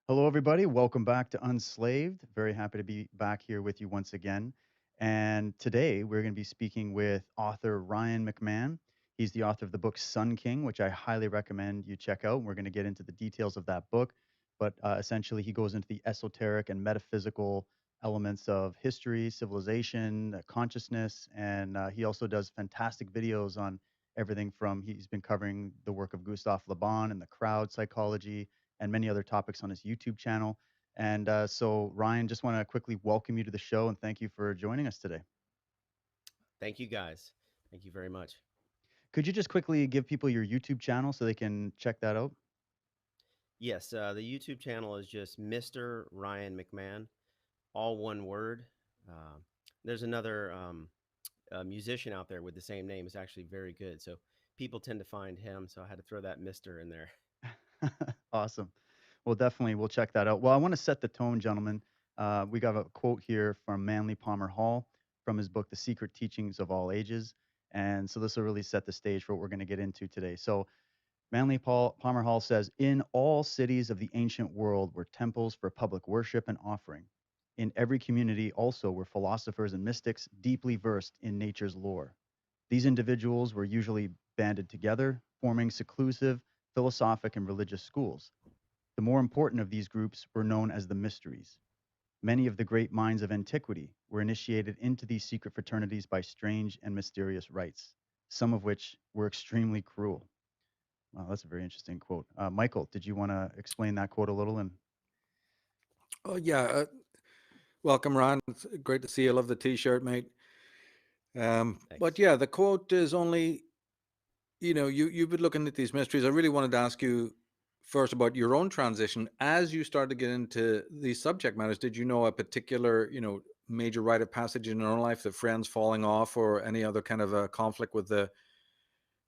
Hello, everybody. Welcome back to Unslaved. Very happy to be back here with you once again. And today we're going to be speaking with author Ryan McMahon. He's the author of the book Sun King, which I highly recommend you check out. We're going to get into the details of that book. But essentially, he goes into the esoteric and metaphysical elements of history, civilization, consciousness. And he also does fantastic videos on everything from he's been covering the work of Gustav Le Bon and the crowd psychology and many other topics on his YouTube channel. And so, Ryan, just want to quickly welcome you to the show and thank you for joining us today. Thank you guys. Thank you very much. Could you just quickly give people your YouTube channel so they can check that out? Yes, the YouTube channel is just Mr. Ryan McMahon, all one word. Uh, there's another musician out there with the same name. It's actually very good. So people tend to find him. So I had to throw that Mr. in there. Awesome. Well, definitely, we'll check that out. Well, I want to set the tone, gentlemen. We got a quote here from Manly Palmer Hall from his book, The Secret Teachings of All Ages. And so this will really set the stage for what we're going to get into today. So, Palmer Hall says, in all cities of the ancient world were temples for public worship and offering. In every community also were philosophers and mystics deeply versed in nature's lore. These individuals were usually banded together, forming seclusive philosophic and religious schools. The more important of these groups were known as the mysteries. Many of the great minds of antiquity were initiated into these secret fraternities by strange and mysterious rites, some of which were extremely cruel. Wow, that's a very interesting quote. Michael, did you want to explain that quote a little? And Oh yeah, welcome, Ron. It's great to see you. Love the T-shirt, mate. But Thanks. yeah, the quote is only, you've been looking at these mysteries. I really wanted to ask you first about your own transition as you started to get into these subject matters. Did you know a particular, major rite of passage in your own life, the friends falling off, or any other kind of a conflict with the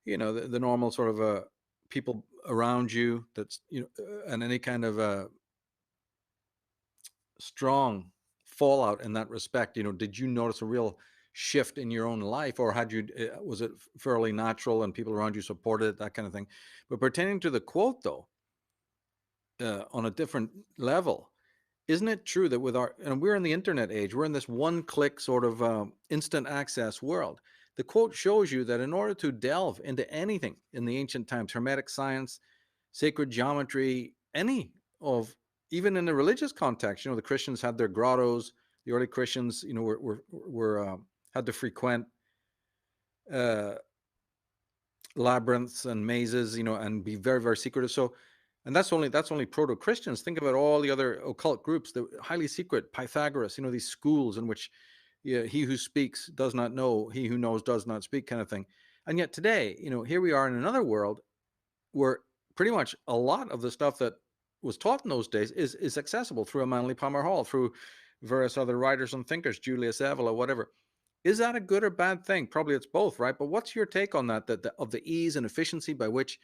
normal sort of people around you? That's and any kind of strong fallout in that respect? Did you notice a real shift in your own life, or had you was it fairly natural and people around you supported it, that kind of thing? But pertaining to the quote, though, on a different level, isn't it true that with our and we're in the internet age, we're in this one-click sort of instant access world. The quote shows you that in order to delve into anything in the ancient times, Hermetic science, sacred geometry, any of even in the religious context, the Christians had their grottos. The early Christians, were had to frequent uh, labyrinths and mazes, and be very, very secretive. So, and that's only proto Christians. Think about all the other occult groups, the highly secret Pythagoras, these schools in which, yeah, he who speaks does not know, he who knows does not speak, kind of thing. And yet today, here we are in another world where pretty much a lot of the stuff that was taught in those days is accessible through a Manly Palmer Hall, through various other writers and thinkers, Julius Evola, whatever. Is that a good or bad thing? Probably it's both, right? But what's your take on that? That of the ease and efficiency by which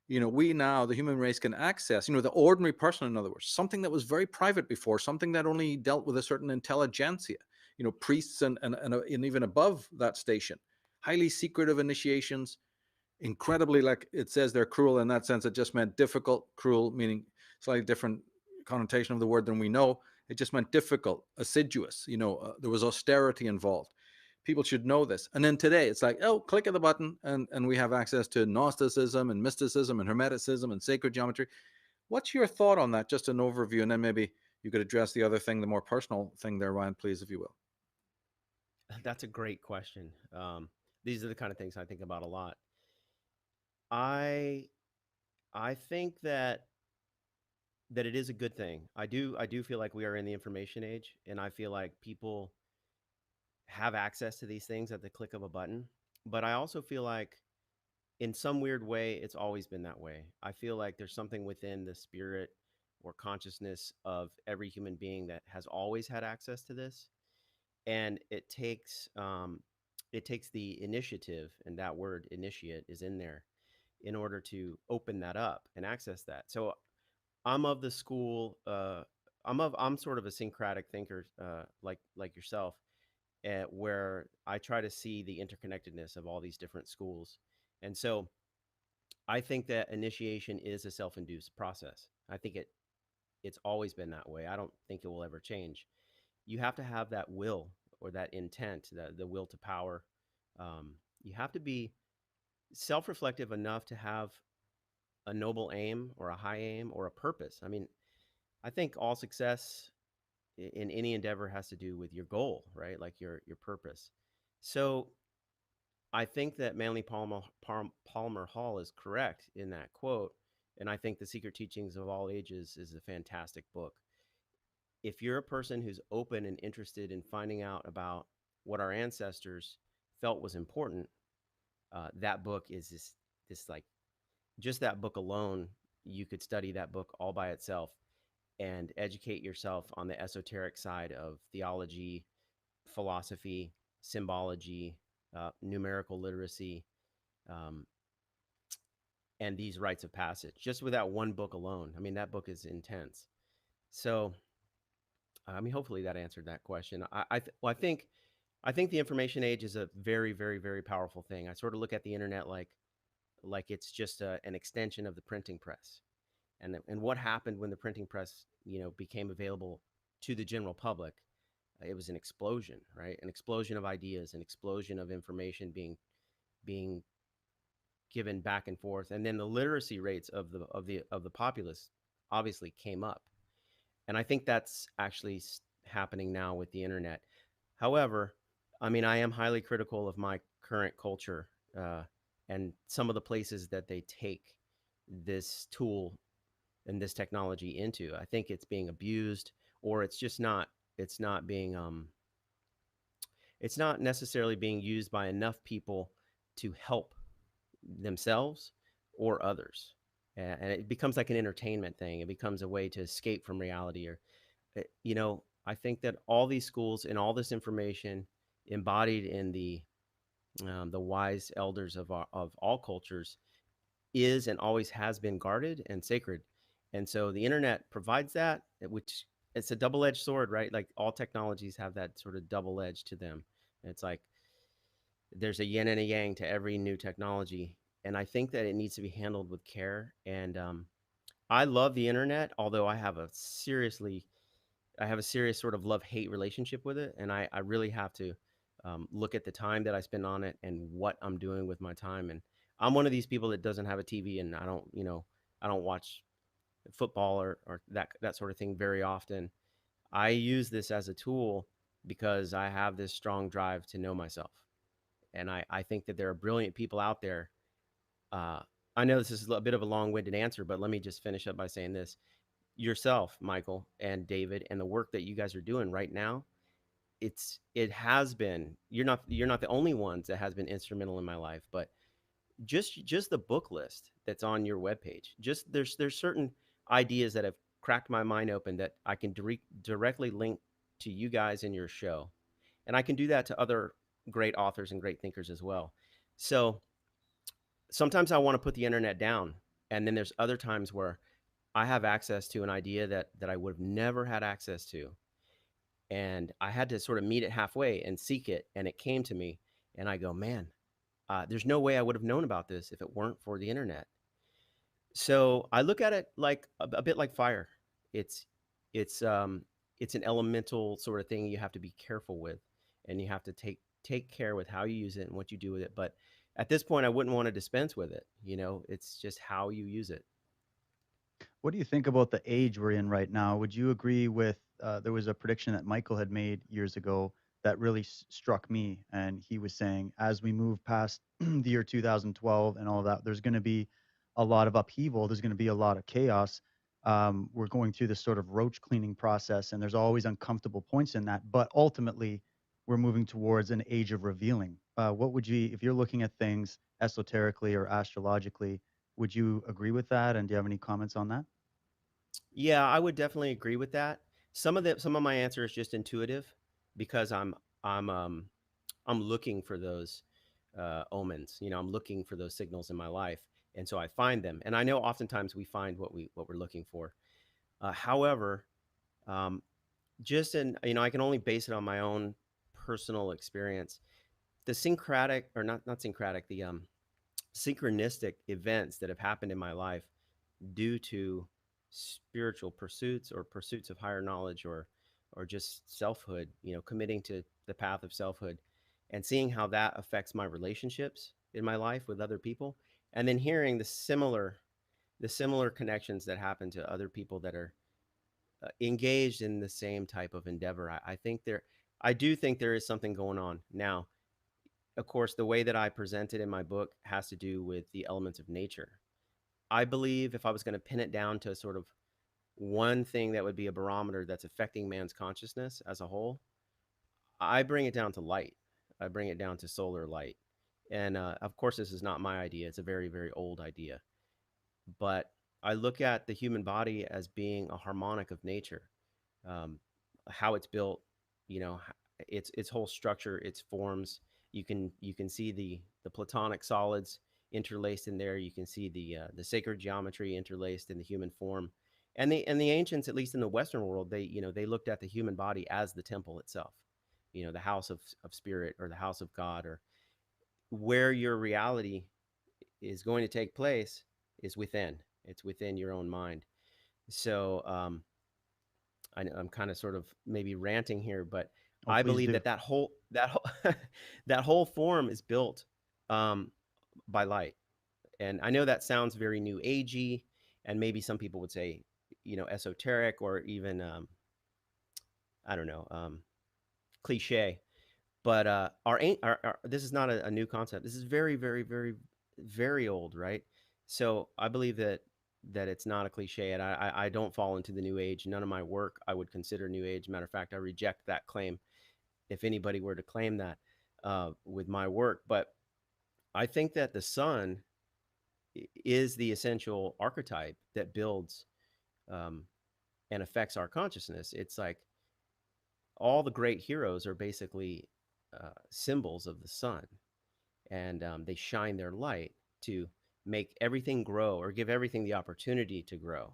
we now, the human race, can access, the ordinary person, in other words, something that was very private before, something that only dealt with a certain intelligentsia, priests and even above that station, highly secretive initiations, incredibly, like it says, they're cruel in that sense. It just meant difficult. Cruel meaning slightly different connotation of the word than we know. It just meant difficult, assiduous. There was austerity involved. People should know this. And then today, it's like, oh, click of the button, and we have access to Gnosticism and mysticism and Hermeticism and sacred geometry. What's your thought on that? Just an overview, and then maybe you could address the other thing, the more personal thing there, Ryan, please, if you will. That's a great question. These are the kind of things I think about a lot. I I think that it is a good thing. I do feel like we are in the information age, and I feel like people have access to these things at the click of a button. But I also feel like in some weird way, it's always been that way. I feel like there's something within the spirit or consciousness of every human being that has always had access to this, and it takes the initiative, and that word initiate is in there in order to open that up and access that. So I'm of the school. I'm sort of a syncretic thinker, like yourself, where I try to see the interconnectedness of all these different schools. And so I think that initiation is a self-induced process. I think it It's always been that way. I don't think it will ever change. You have to have that will or that intent, the will to power. You have to be self reflective enough to have a noble aim or a high aim or a purpose. I mean, I think all success in any endeavor has to do with your goal, right? Like your purpose. So I think that Palmer Hall is correct in that quote, and I think The Secret Teachings of All Ages is a fantastic book. If you're a person who's open and interested in finding out about what our ancestors felt was important, that book is this like just that book alone. You could study that book all by itself and educate yourself on the esoteric side of theology, philosophy, symbology, numerical literacy, um, and these rites of passage. Just with that one book alone, I mean, that book is intense. So, I mean, hopefully that answered that question. Well, I think the information age is a very, very, very powerful thing. I sort of look at the internet like it's just an extension of the printing press. And what happened when the printing press, became available to the general public? It was an explosion, right? An explosion of ideas, an explosion of information being given back and forth, and then the literacy rates of the populace obviously came up. And I think that's actually happening now with the internet. However, I mean, I am highly critical of my current culture, uh, and some of the places that they take this tool and this technology into. I think it's being abused, or it's just not. It's not being. It's not necessarily being used by enough people to help themselves or others. And it becomes like an entertainment thing. It becomes a way to escape from reality. Or, I think that all these schools and all this information embodied in the wise elders of all cultures is and always has been guarded and sacred. And so the internet provides that, which it's a double edged sword, right? Like all technologies have that sort of double edge to them. It's like there's a yin and a yang to every new technology. And I think that it needs to be handled with care. And I love the internet, although I have a serious sort of love hate relationship with it. And I really have to look at the time that I spend on it and what I'm doing with my time. And I'm one of these people that doesn't have a TV, and I don't watch football or that sort of thing very often. I use this as a tool because I have this strong drive to know myself. And I think that there are brilliant people out there. Uh, I know this is a bit of a long winded answer, but let me just finish up by saying this. Yourself, Michael and David, and the work that you guys are doing right now, it has been, you're not the only ones that has been instrumental in my life, but just the book list that's on your webpage. Just there's certain ideas that have cracked my mind open that I can directly link to you guys in your show, and I can do that to other great authors and great thinkers as well. So sometimes I want to put the internet down, and then there's other times where I have access to an idea that I would have never had access to, and I had to sort of meet it halfway and seek it, and it came to me, and I go, man, there's no way I would have known about this if it weren't for the internet. So I look at it like a bit like fire. It's it's um it's an elemental sort of thing you have to be careful with, and you have to take care with how you use it and what you do with it. But at this point, I wouldn't want to dispense with it. It's just how you use it. What do you think about the age we're in right now? Would you agree with there was a prediction that Michael had made years ago that really struck me, and he was saying as we move past the year 2012 and all of that, there's going to be a lot of upheaval. There's going to be a lot of chaos. We're going through this sort of roach cleaning process, and there's always uncomfortable points in that. But ultimately, we're moving towards an age of revealing. What would you, if you're looking at things esoterically or astrologically, would you agree with that? And do you have any comments on that? Yeah, I would definitely agree with that. Some of my answer is just intuitive because I'm um I'm looking for those omens. I'm looking for those signals in my life, and so I find them. And I know oftentimes we find what we're looking for. However, um, just in I can only base it on my own personal experience. The syncretic, or not syncretic, the synchronistic events that have happened in my life due to spiritual pursuits or pursuits of higher knowledge, or just selfhood, committing to the path of selfhood, and seeing how that affects my relationships in my life with other people, and then hearing the similar connections that happen to other people that are engaged in the same type of endeavor. I do think there is something going on now. Of course, the way that I present it in my book has to do with the elements of nature. I believe if I was going to pin it down to sort of one thing that would be a barometer that's affecting man's consciousness as a whole, I bring it down to light. I bring it down to solar light. And of course, this is not my idea. It's a very, very old idea. But I look at the human body as being a harmonic of nature, um, how it's built, its whole structure, its forms. You can see the platonic solids interlaced in there. You can see the sacred geometry interlaced in the human form, and the ancients, at least in the Western world, they looked at the human body as the temple itself, the house of spirit, or the house of God, or where your reality is going to take place is within. It's within your own mind. So I'm kind of sort of maybe ranting here, but Oh, I please believe do. that whole that whole form is built um, by light. And I know that sounds very new agey, and maybe some people would say, esoteric, or even I don't know, cliche. But this is not a new concept. This is very, very, very, very old, right? So I believe that it's not a cliche, and I don't fall into the new age. None of my work I would consider new age. Matter of fact, I reject that claim if anybody were to claim that with my work. But I think that the sun is the essential archetype that builds um, and affects our consciousness. It's like all the great heroes are basically symbols of the sun, and they shine their light to make everything grow, or give everything the opportunity to grow.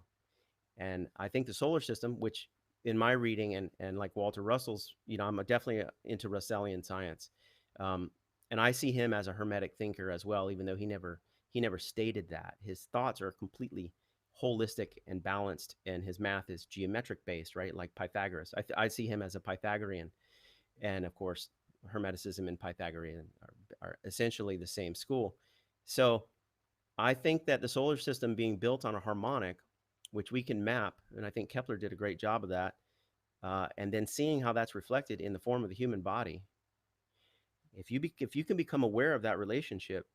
And I think the solar system, which in my reading, and like Walter Russell's, I'm definitely into Russellian science, um, and I see him as a Hermetic thinker as well, even though he never stated that. His thoughts are completely holistic and balanced, and his math is geometric based, right? Like Pythagoras. I see him as a Pythagorean, and of course, Hermeticism and Pythagorean are essentially the same school. So I think that the solar system being built on a harmonic, which we can map, and I think Kepler did a great job of that, and then seeing how that's reflected in the form of the human body. If you can become aware of that relationship,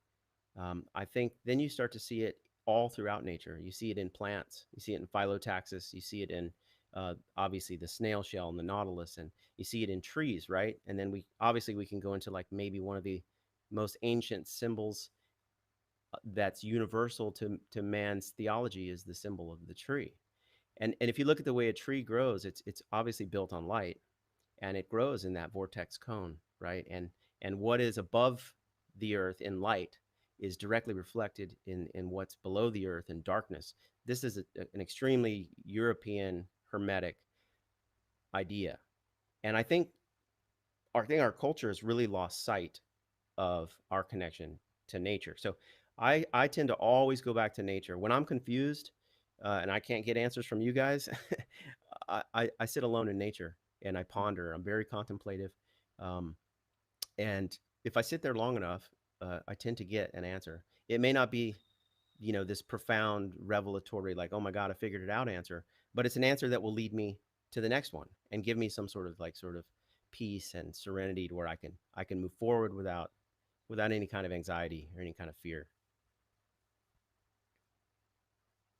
I think then you start to see it all throughout nature. You see it in plants, you see it in Phyllotaxis, you see it in obviously the snail shell and the nautilus, and you see it in trees, right? And then we can go into like maybe one of the most ancient symbols that's universal to man's theology is the symbol of the tree. And if you look at the way a tree grows, it's obviously built on light, and it grows in that vortex cone, right? And what is above the earth in light is directly reflected in what's below the earth in darkness. This is an extremely European hermetic idea, and I think our culture has really lost sight of our connection to nature. So I tend to always go back to nature when I'm confused, and I can't get answers from you guys. I sit alone in nature and I ponder. I'm very contemplative, um, and if I sit there long enough, I tend to get an answer. It may not be this profound revelatory, like, oh my god, I figured it out answer, but it's an answer that will lead me to the next one and give me some sort of peace and serenity to where I can move forward without any kind of anxiety or any kind of fear.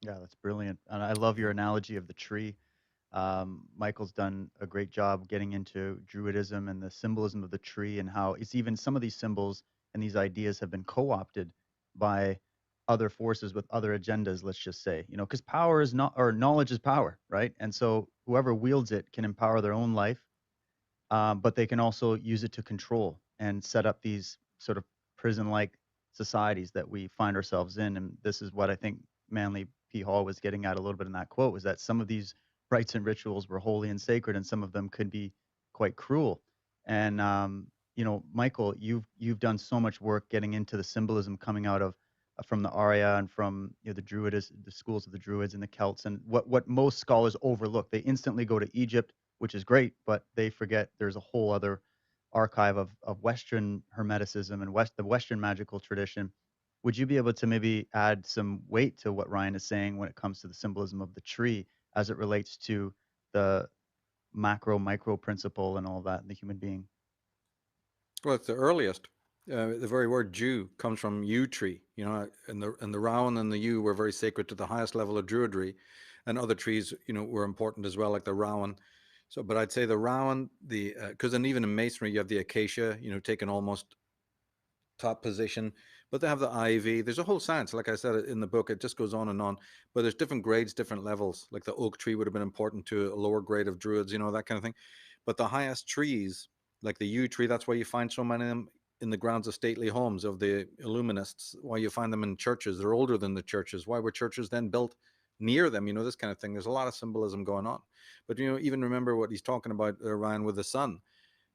Yeah, that's brilliant. And I love your Yeah. analogy of the tree. Michael's done a great job getting into Druidism and the symbolism of the tree, and how it's even some of these symbols and these ideas have been co-opted by other forces with other agendas, let's just say, because power is not, or knowledge is power, right? And so whoever wields it can empower their own life, but they can also use it to control and set up these sort of prison-like societies that we find ourselves in. And this is what I think Manly P. Hall was getting at a little bit in that quote, was that some of these rites and rituals were holy and sacred, and some of them could be quite cruel. And Michael, you've done so much work getting into the symbolism coming out of from the Arya and from the the schools of the Druids and the Celts, and what most scholars overlook. They instantly go to Egypt, which is great, but they forget there's a whole other archive of Western Hermeticism and the Western magical tradition. Would you be able to maybe add some weight to what Ryan is saying when it comes to the symbolism of the tree as it relates to the macro micro principle and all that in the human being? Well, it's the earliest. The very word Jew comes from yew tree, and the rowan and the yew were very sacred to the highest level of druidry, and other trees, were important as well, like the rowan. So, but I'd say the rowan, the because then even in masonry you have the acacia, taken almost top position, but they have the ivy. There's a whole science, like I said in the book, it just goes on and on. But there's different grades, different levels. Like the oak tree would have been important to a lower grade of druids, that kind of thing. But the highest trees, like the yew tree, that's why you find so many of them in the grounds of stately homes of the Illuminists. Why you find them in churches? They're older than the churches. Why were churches then built near them? This kind of thing. There's a lot of symbolism going on. But even remember what he's talking about, Ryan, with the sun.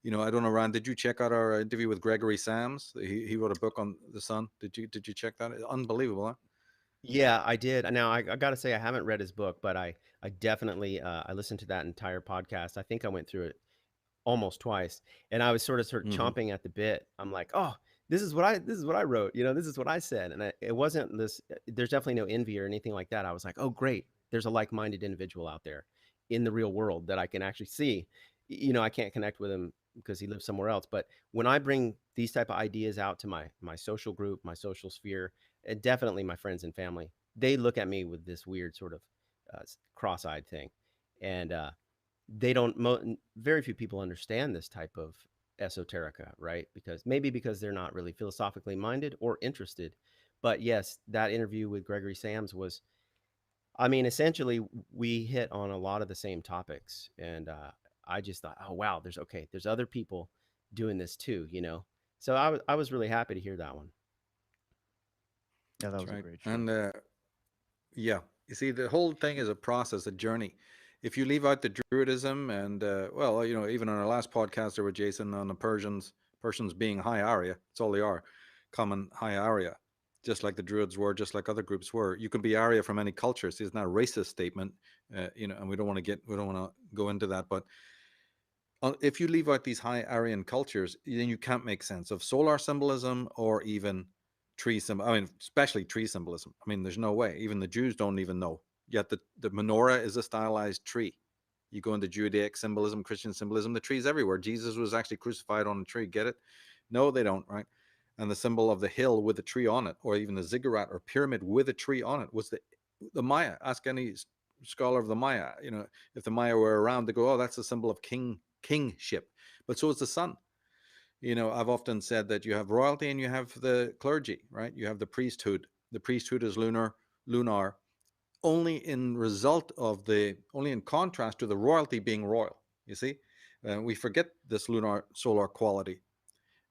I don't know, Ryan, did you check out our interview with Gregory Sams? He wrote a book on the sun. Did you check that? Unbelievable, huh? Yeah, I did. Now I gotta say I haven't read his book, but I definitely I listened to that entire podcast. I think I went through it almost twice, and I was sort of Mm-hmm. chomping at the bit. I'm like, oh, this is what I wrote. This is what I said, and it wasn't this. There's definitely no envy or anything like that. I was like, oh, great. There's a like-minded individual out there in the real world that I can actually see. I can't connect with him because he lives somewhere else. But when I bring these type of ideas out to my social group, my social sphere, and definitely my friends and family, they look at me with this weird sort of cross-eyed thing, and they don't very few people understand this type of esoterica, right? Because they're not really philosophically minded or interested. But yes, that interview with Gregory Sams was, I mean, essentially we hit on a lot of the same topics, and I just thought, oh wow, there's other people doing this too. So I was really happy to hear that one. Yeah, that That's was a right. great show. And yeah, you see, the whole thing is a process, a journey. If you leave out the Druidism and well, even on our last podcast there with Jason on the Persians being high Arya, it's all they are, common high Arya, just like the Druids were, just like other groups were. You can be Arya from any culture. See, it's not a racist statement, and we don't want to go into that, but if you leave out these high Aryan cultures, then you can't make sense of solar symbolism or even tree symbol. I mean, especially tree symbolism. I mean, there's no way. Even the Jews don't even know. Yet the menorah is a stylized tree. You go into Judaic symbolism, Christian symbolism, the tree's everywhere. Jesus was actually crucified on a tree. Get it? No, they don't, right? And the symbol of the hill with a tree on it, or even the ziggurat or pyramid with a tree on it, was the Maya. Ask any scholar of the Maya. If the Maya were around, they go, "Oh, that's a symbol of kingship." But so is the sun. I've often said that you have royalty and you have the clergy, right? You have the priesthood. The priesthood is lunar, only in contrast to the royalty being royal. You see, we forget this lunar solar quality.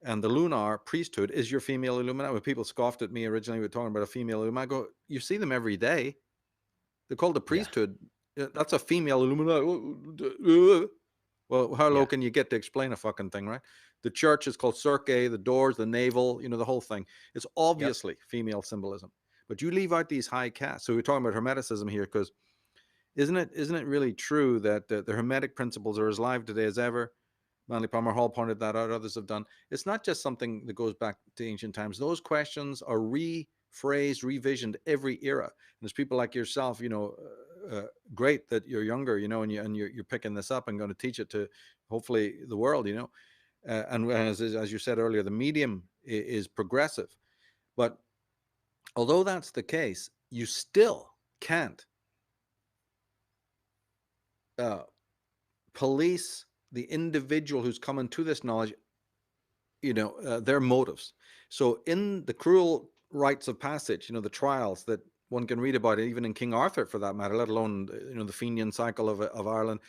And the lunar priesthood is your female Illuminati. When people scoffed at me originally, we were talking about a female Illuminati. I go, you see them every day. They're called the Yeah, priesthood. That's a female Illuminati. Well, how low yeah, can you get to explain a fucking thing, right? The church is called Circe, the doors, the navel, the whole thing. It's yep. obviously female symbolism. But you leave out these high castes. So we're talking about Hermeticism here because isn't it really true that the Hermetic principles are as live today as ever? Manly Palmer Hall pointed that out. Others have done. It's not just something that goes back to ancient times. Those questions are rephrased, revisioned every era. And there's people like yourself, great that you're younger, and you're picking this up and going to teach it to hopefully the world, and as you said earlier, the medium is progressive. But although that's the case, you still can't uh, police the individual who's coming to this knowledge, their motives. So in the cruel rites of passage, the trials that one can read about, even in King Arthur for that matter, let alone the Fenian cycle of Ireland,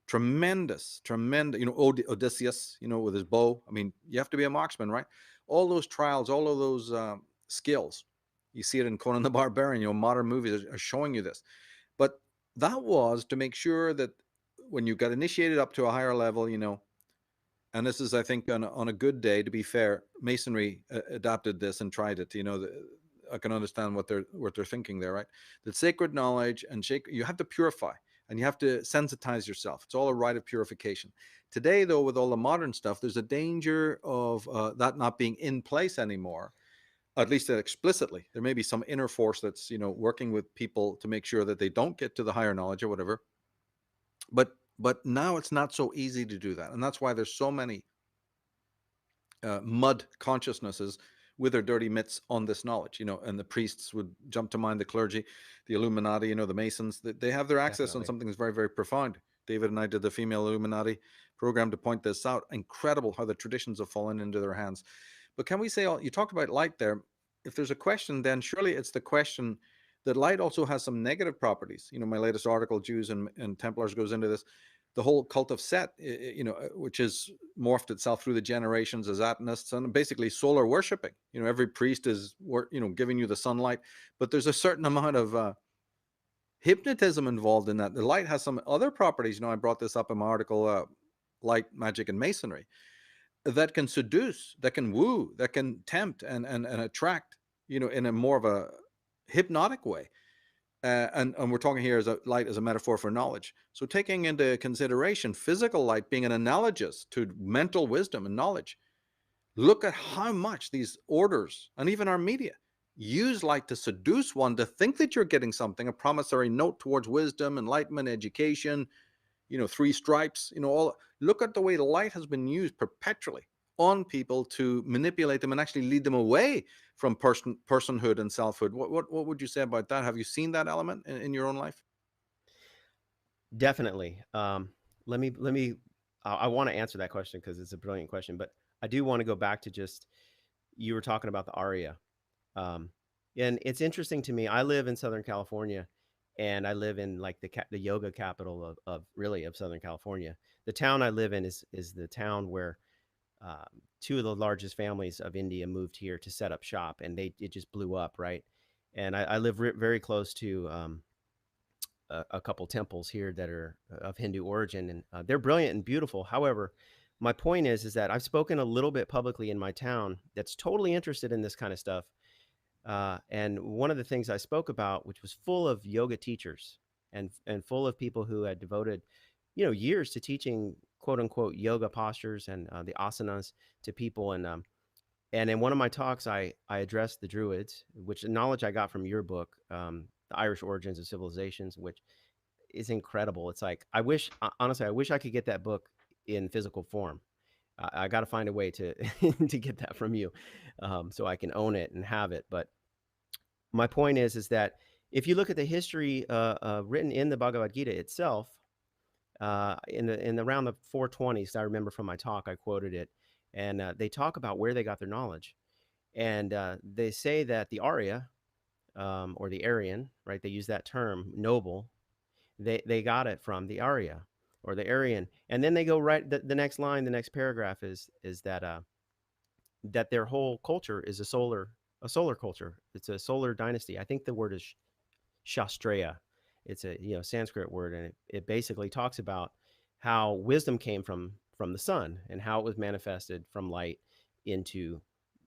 tremendous, Odysseus, with his bow. I mean, you have to be a marksman, right? All those trials, all of those skills, you see it in Conan the Barbarian. Modern movies are showing you this, but that was to make sure that when you got initiated up to a higher level, and this is, I think, on a good day, to be fair, Masonry adopted this and tried it. I can understand what they're thinking there, right? That sacred knowledge and you have to purify and you have to sensitize yourself. It's all a rite of purification. Today, though, with all the modern stuff, there's a danger of that not being in place anymore, at least explicitly. There may be some inner force that's, working with people to make sure that they don't get to the higher knowledge or whatever. But now it's not so easy to do that, and that's why there's so many mud consciousnesses with their dirty mitts on this knowledge, and the priests would jump to mind, the clergy, the Illuminati, the Masons, they have their access on something that's very, very profound. David and I did the female Illuminati program to point this out. Incredible how the traditions have fallen into their hands. But can we say, you talked about light there. If there's a question, then surely it's the question that light also has some negative properties. My latest article, Jews and Templars, goes into this. The whole cult of Set, which has morphed itself through the generations as Atonists and basically solar worshiping. Every priest is, giving you the sunlight, but there's a certain amount of hypnotism involved in that. The light has some other properties. I brought this up in my article, Light, Magic, and Masonry, that can seduce, that can woo, that can tempt and attract, in a more of a hypnotic way. And we're talking here as light as a metaphor for knowledge. So taking into consideration physical light being an analogous to mental wisdom and knowledge, look at how much these orders and even our media use light to seduce one to think that you're getting something, a promissory note towards wisdom, enlightenment, education, 3 stripes, all. Look at the way the light has been used perpetually on people to manipulate them and actually lead them away from personhood and selfhood. What would you say about that? Have you seen that element in your own life? Definitely. Let me. I want to answer that question because it's a brilliant question, but I do want to go back to just you were talking about the aria, and it's interesting to me. I live in Southern California, and I live in like the yoga capital of Southern California. The town I live in is the town where 2 of the largest families of India moved here to set up shop, and it just blew up, right? And I live very close to a couple temples here that are of Hindu origin, and they're brilliant and beautiful. However, my point is that I've spoken a little bit publicly in my town that's totally interested in this kind of stuff. And one of the things I spoke about, which was full of yoga teachers and full of people who had devoted, years to teaching quote unquote yoga postures and the asanas to people. And in one of my talks, I addressed the Druids, which knowledge I got from your book, The Irish Origins of Civilizations, which is incredible. It's like, honestly, I wish I could get that book in physical form. I got to find a way to to get that from you, so I can own it and have it. But my point is that if you look at the history written in the Bhagavad Gita itself, in around the 420s, I remember from my talk, I quoted it, and they talk about where they got their knowledge, and they say that the Arya, or the Aryan, right? They use that term, noble. They got it from the Arya or the Aryan, and then they go right. The next line, the next paragraph is that that their whole culture is a solar culture. It's a solar dynasty. I think the word is Shastraya. It's a Sanskrit word, and it basically talks about how wisdom came from the sun and how it was manifested from light into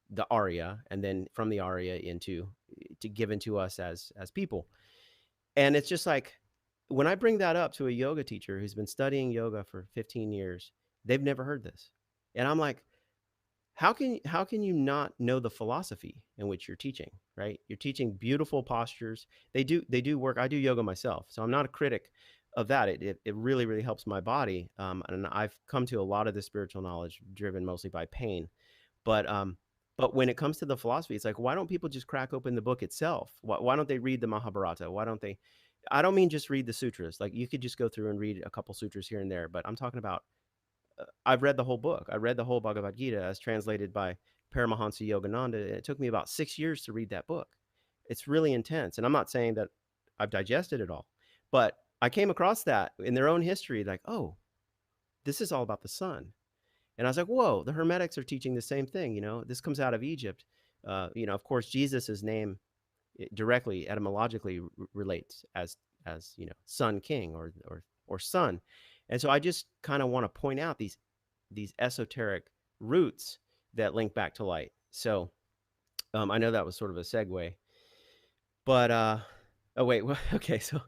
the Arya, and then from the Arya to given to us as people. And it's just like when I bring that up to a yoga teacher who's been studying yoga for 15 years, they've never heard this. And I'm like, how can you not know the philosophy in which you're teaching, right? You're teaching beautiful postures. They do work. I do yoga myself, so I'm not a critic of that. It really, really helps my body. And I've come to a lot of the spiritual knowledge driven mostly by pain. But when it comes to the philosophy, it's like, why don't people just crack open the book itself? Why don't they read the Mahabharata? Why don't they? I don't mean just read the sutras. Like, you could just go through and read a couple sutras here and there, but I'm talking about, I've read the whole book. I read the whole Bhagavad Gita as translated by Paramahansa Yogananda. It took me about 6 years to read that book. It's really intense. And I'm not saying that I've digested it all, but I came across that in their own history, like, oh, this is all about the sun. And I was like, whoa, the Hermetics are teaching the same thing. This comes out of Egypt. Of course, Jesus's name directly etymologically relates as Sun King or Sun. And so I just kind of want to point out these esoteric roots that link back to light. So I know that was sort of a segue. But oh wait, okay, so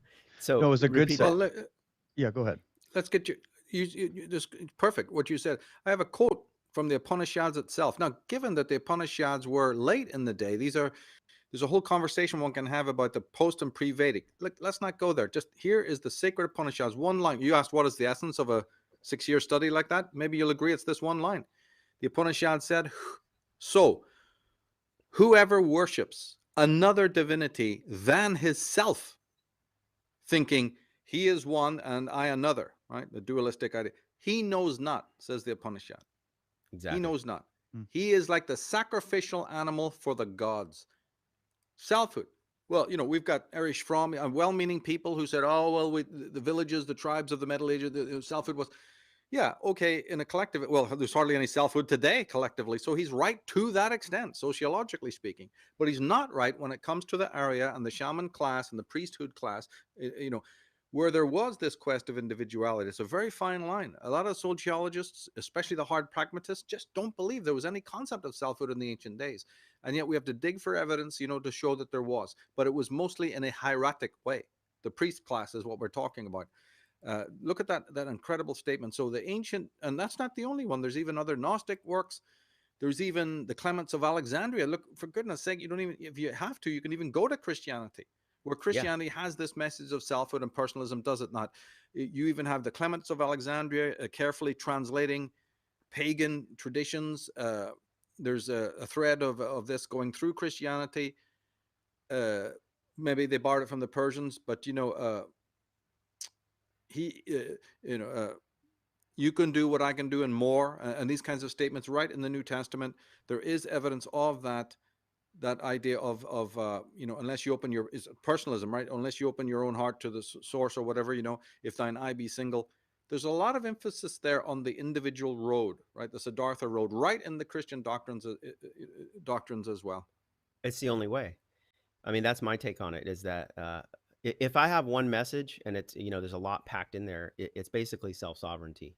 No, it was a good repeat set. Well, that. Yeah, go ahead. let's get you just perfect what you said. I have a quote from the Upanishads itself. Now, given that the Upanishads were late in the day, there's a whole conversation one can have about the post and pre-Vedic. Let's not go there. Just here is the sacred Upanishads. One line. You asked what is the essence of a 6-year study like that? Maybe you'll agree it's this one line. The Upanishad said, "So whoever worships another divinity than his self, thinking he is one and I another," right? The dualistic idea. He knows not, says the Upanishad. He Exactly. knows not. Mm. He is like the sacrificial animal for the gods. Selfhood. Well, we've got Erich Fromm, well-meaning people who said, "Oh, well, the villages, the tribes of the Middle Ages, the selfhood was." Yeah, okay, in a collective, well, there's hardly any selfhood today collectively. So he's right to that extent, sociologically speaking. But he's not right when it comes to the area and the shaman class and the priesthood class, where there was this quest of individuality. It's a very fine line. A lot of sociologists, especially the hard pragmatists, just don't believe there was any concept of selfhood in the ancient days. And yet we have to dig for evidence, to show that there was. But it was mostly in a hieratic way. The priest class is what we're talking about. Look at that incredible statement. So the ancient, and that's not the only one. There's even other Gnostic works. There's even the Clements of Alexandria. Look, for goodness sake, you don't even, if you have to, you can even go to Christianity, where Yeah. Christianity has this message of selfhood and personalism does it not. You even have the Clements of Alexandria carefully translating pagan traditions. There's a thread of this going through Christianity. Maybe they borrowed it from the Persians, but he, you can do what I can do and more, and these kinds of statements right in the New Testament. There is evidence of that idea of unless you open your, is personalism, right? Unless you open your own heart to the source or whatever, if thine eye be single. There's a lot of emphasis there on the individual road, right? The Siddhartha road, right in the Christian doctrines as well. It's the only way. I mean, that's my take on it is that if I have one message and it's, there's a lot packed in there, it's basically self sovereignty,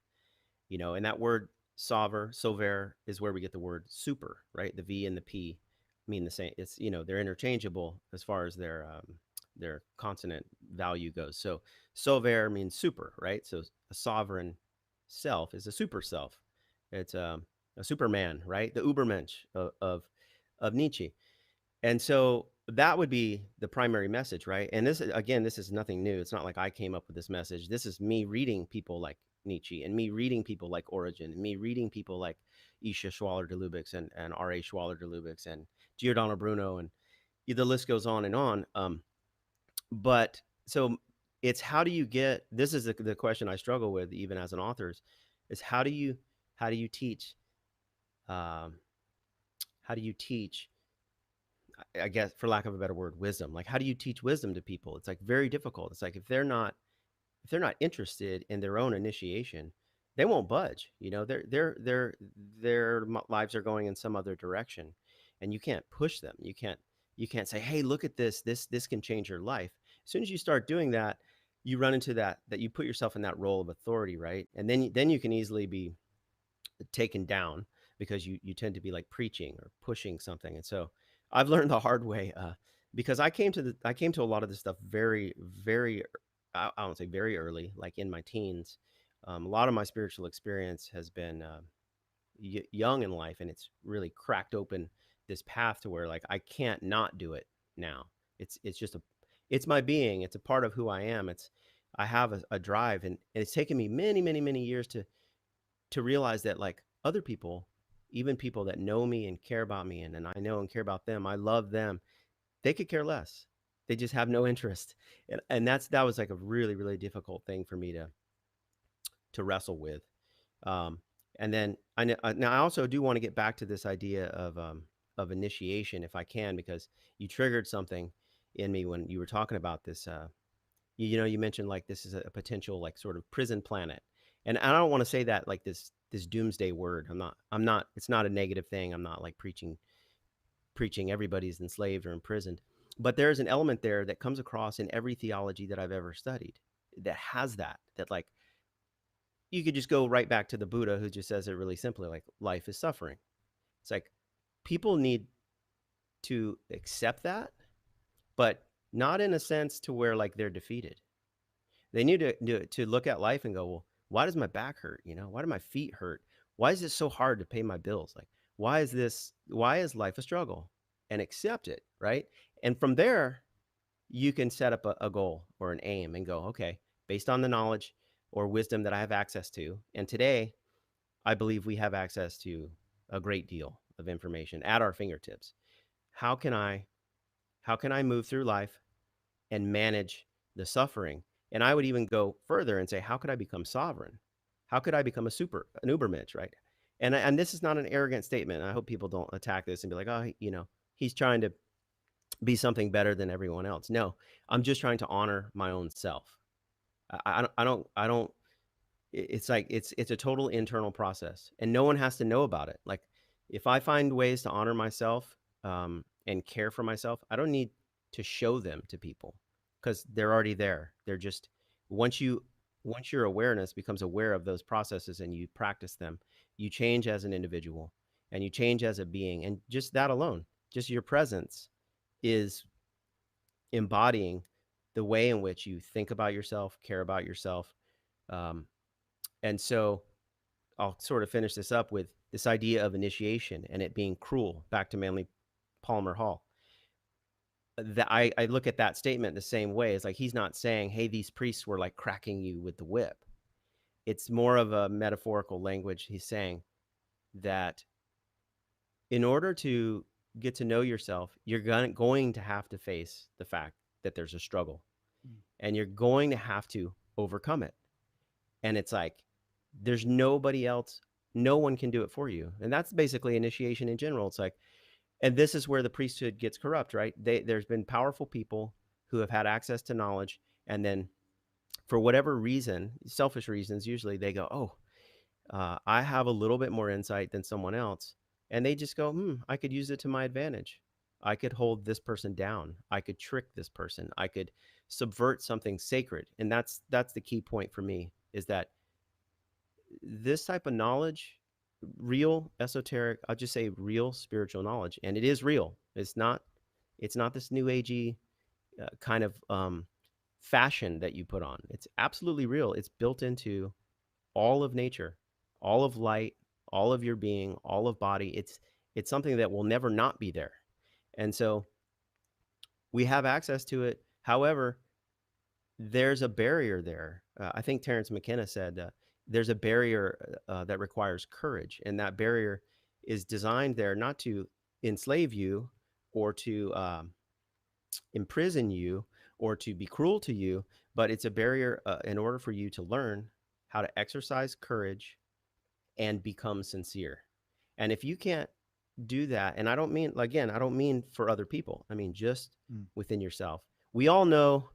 and that word sover is where we get the word super, right? The V and the P mean the same. It's, they're interchangeable as far as their consonant value goes. So sover means super, right? So a sovereign self is a super self. It's a Superman, right? The Ubermensch of Nietzsche. And so that would be the primary message, right? And this is nothing new. It's not like I came up with this message. This is me reading people like Nietzsche and me reading people like Origen and me reading people like Isha Schwaller de Lubix and R.A. Schwaller de Lubix and Giordano Bruno, and the list goes on and on. But so it's how do you get, this is the question I struggle with even as an author is how do you teach, um, how do you teach, I guess, for lack of a better word, wisdom. Like, how do you teach wisdom to people? It's like very difficult. It's like if they're not interested in their own initiation, they won't budge. Their lives are going in some other direction, and you can't push them. You can't say, "Hey, look at this. This can change your life." As soon as you start doing that, you run into that you put yourself in that role of authority, right? And then you can easily be taken down because you tend to be like preaching or pushing something. And so I've learned the hard way because I came to a lot of this stuff very I won't say very early, like in my teens. A lot of my spiritual experience has been young in life, and it's really cracked open this path to where like I can't not do it now. It's just it's my being. It's a part of who I am. I have a drive, and it's taken me many years to realize that like other people, even people that know me and care about me, and I know and care about them, I love them, they could care less. They just have no interest. And that was like a really difficult thing for me to wrestle with. Um, and then now I also do want to get back to this idea of initiation if I can, because you triggered something in me when you were talking about this. You mentioned like this is a potential like sort of prison planet, and I don't want to say that like this doomsday word. I'm not. It's not a negative thing. I'm not like preaching everybody's enslaved or imprisoned, but there's an element there that comes across in every theology that I've ever studied that has that like you could just go right back to the Buddha who just says it really simply, like life is suffering. It's like people need to accept that, but not in a sense to where like they're defeated. They need to look at life and go, well, why does my back hurt? Why do my feet hurt? Why is it so hard to pay my bills? Like, why is life a struggle? And accept it, right? And from there, you can set up a goal or an aim and go, okay, based on the knowledge or wisdom that I have access to. And today, I believe we have access to a great deal of information at our fingertips. How can I move through life and manage the suffering? And I would even go further and say, how could I become sovereign? How could I become an Ubermensch, right? And this is not an arrogant statement. I hope people don't attack this and be like, oh, he's trying to be something better than everyone else. No, I'm just trying to honor my own self. I don't. It's like it's a total internal process, and no one has to know about it. Like, if I find ways to honor myself and care for myself, I don't need to show them to people because they're already there. They're just once you once your awareness becomes aware of those processes and you practice them, you change as an individual and you change as a being, and just that alone, just your presence is embodying the way in which you think about yourself, care about yourself. Um, and so I'll sort of finish this up with this idea of initiation and it being cruel, back to Manly Palmer Hall. That I look at that statement the same way. It's like he's not saying, hey, these priests were like cracking you with the whip. It's more of a metaphorical language. He's saying that in order to get to know yourself, you're going to have to face the fact that there's a struggle and you're going to have to overcome it. And it's like, there's nobody else, no one can do it for you. And that's basically initiation in general. It's like, and this is where the priesthood gets corrupt, right? There's been powerful people who have had access to knowledge. And then for whatever reason, selfish reasons, usually they go, oh, I have a little bit more insight than someone else. And they just go, I could use it to my advantage. I could hold this person down. I could trick this person. I could subvert something sacred. And that's the key point for me, is that this type of knowledge, real esoteric, I'll just say real spiritual knowledge, and it is real. It's not this new agey kind of fashion that you put on. It's absolutely real. It's built into all of nature, all of light, all of your being, all of body. It's something that will never not be there. And so we have access to it. However, there's a barrier there. I think Terence McKenna said there's a barrier that requires courage, and that barrier is designed there not to enslave you or to imprison you or to be cruel to you, but it's a barrier in order for you to learn how to exercise courage and become sincere. And if you can't do that, and I don't mean for other people, I mean just within yourself. We all know,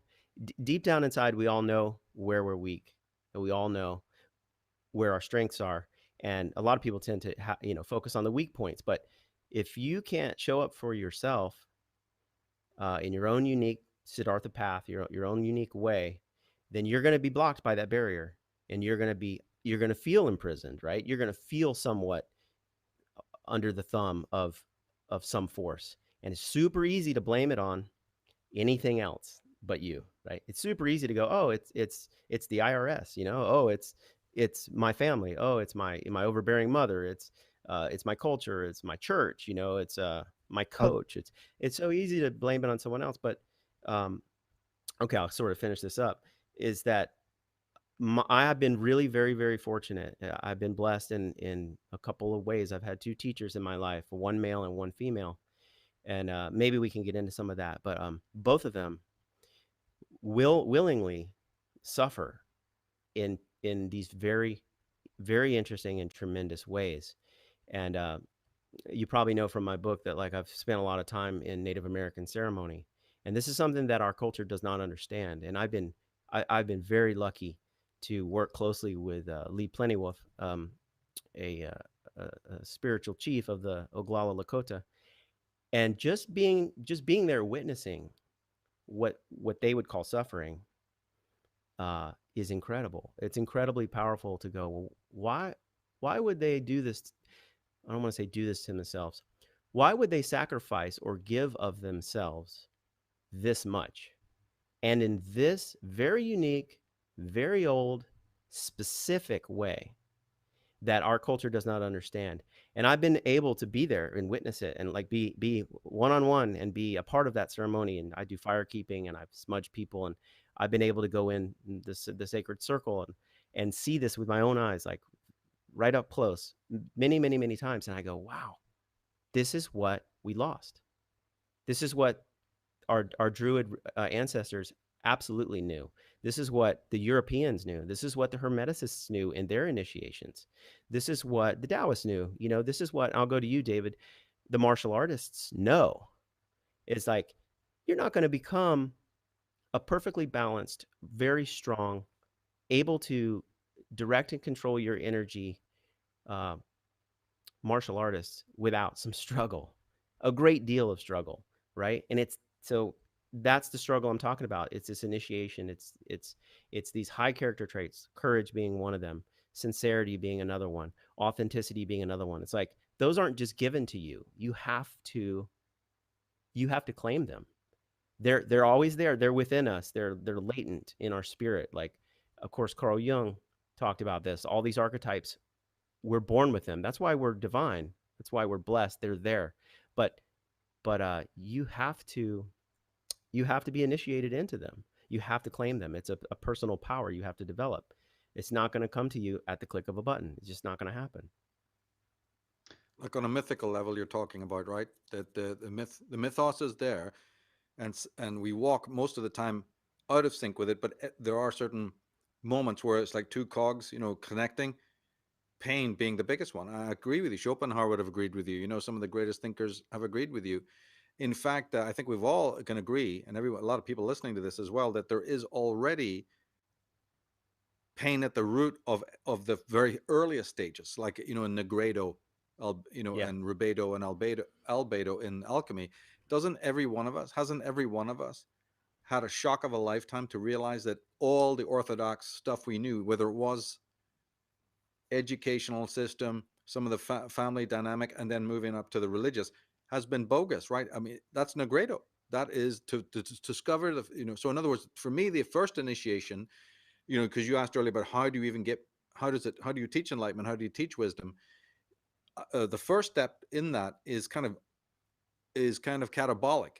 deep down inside, we all know where we're weak, and we all know where our strengths are. And a lot of people tend to focus on the weak points. But if you can't show up for yourself in your own unique Siddhartha path, your own unique way, then you're going to be blocked by that barrier, and you're going to feel imprisoned, right? You're going to feel somewhat under the thumb of some force, and it's super easy to blame it on anything else but you, right? It's super easy to go, oh, it's the IRS, oh, it's my family, oh, it's my overbearing mother, it's my culture, it's my church, it's my coach. It's so easy to blame it on someone else. But okay, I'll sort of finish this up, is that I have been really very, very fortunate. I've been blessed in a couple of ways. I've had two teachers in my life, one male and one female, and maybe we can get into some of that. But both of them willingly suffer in these very, very interesting and tremendous ways. And you probably know from my book that like I've spent a lot of time in Native American ceremony, and this is something that our culture does not understand. And I've been very lucky to work closely with Lee Plennywolf, a spiritual chief of the Oglala Lakota, and just being there witnessing what they would call suffering is incredible. It's incredibly powerful to go, well, why would they do this? I don't want to say do this to themselves. Why would they sacrifice or give of themselves this much, and in this very unique, very old, specific way that our culture does not understand. And I've been able to be there and witness it, and like be one on one and be a part of that ceremony. And I do fire keeping, and I've smudged people, and I've been able to go in the sacred circle and see this with my own eyes, like right up close, many, many, many times. And I go, wow, this is what we lost. This is what our Druid ancestors absolutely knew. This is what the Europeans knew. This is what the Hermeticists knew in their initiations. This is what the Taoists knew. You know, this is what, I'll go to you, David, the martial artists know. It's like, you're not going to become a perfectly balanced, very strong, able to direct and control your energy uh, martial artists without some struggle, a great deal of struggle, right? And it's so that's the struggle I'm talking about. It's this initiation. It's these high character traits, courage being one of them, sincerity being another one, authenticity being another one. It's like those aren't just given to you. You have to claim them. They're always there. They're within us. They're latent in our spirit. Like, of course, Carl Jung talked about this. All these archetypes, we're born with them. That's why we're divine. That's why we're blessed. They're there. But you have to be initiated into them. You have to claim them. It's a personal power you have to develop. It's not going to come to you at the click of a button. It's just not going to happen. Like on a mythical level, you're talking about, right? That the mythos is there, and we walk most of the time out of sync with it. But there are certain moments where it's like two cogs, connecting. Pain being the biggest one. I agree with you. Schopenhauer would have agreed with you. Some of the greatest thinkers have agreed with you. In fact, I think we've all can agree, and a lot of people listening to this as well, that there is already pain at the root of the very earliest stages, like in Negredo, Yeah. and Rubedo and Albedo in alchemy. Hasn't every one of us had a shock of a lifetime to realize that all the orthodox stuff we knew, whether it was educational system, some of the family dynamic, and then moving up to the religious, has been bogus, right? I mean, that's Negredo. That is to discover So in other words, for me, the first initiation, because you asked earlier about how do you teach enlightenment? How do you teach wisdom? The first step in that is kind of catabolic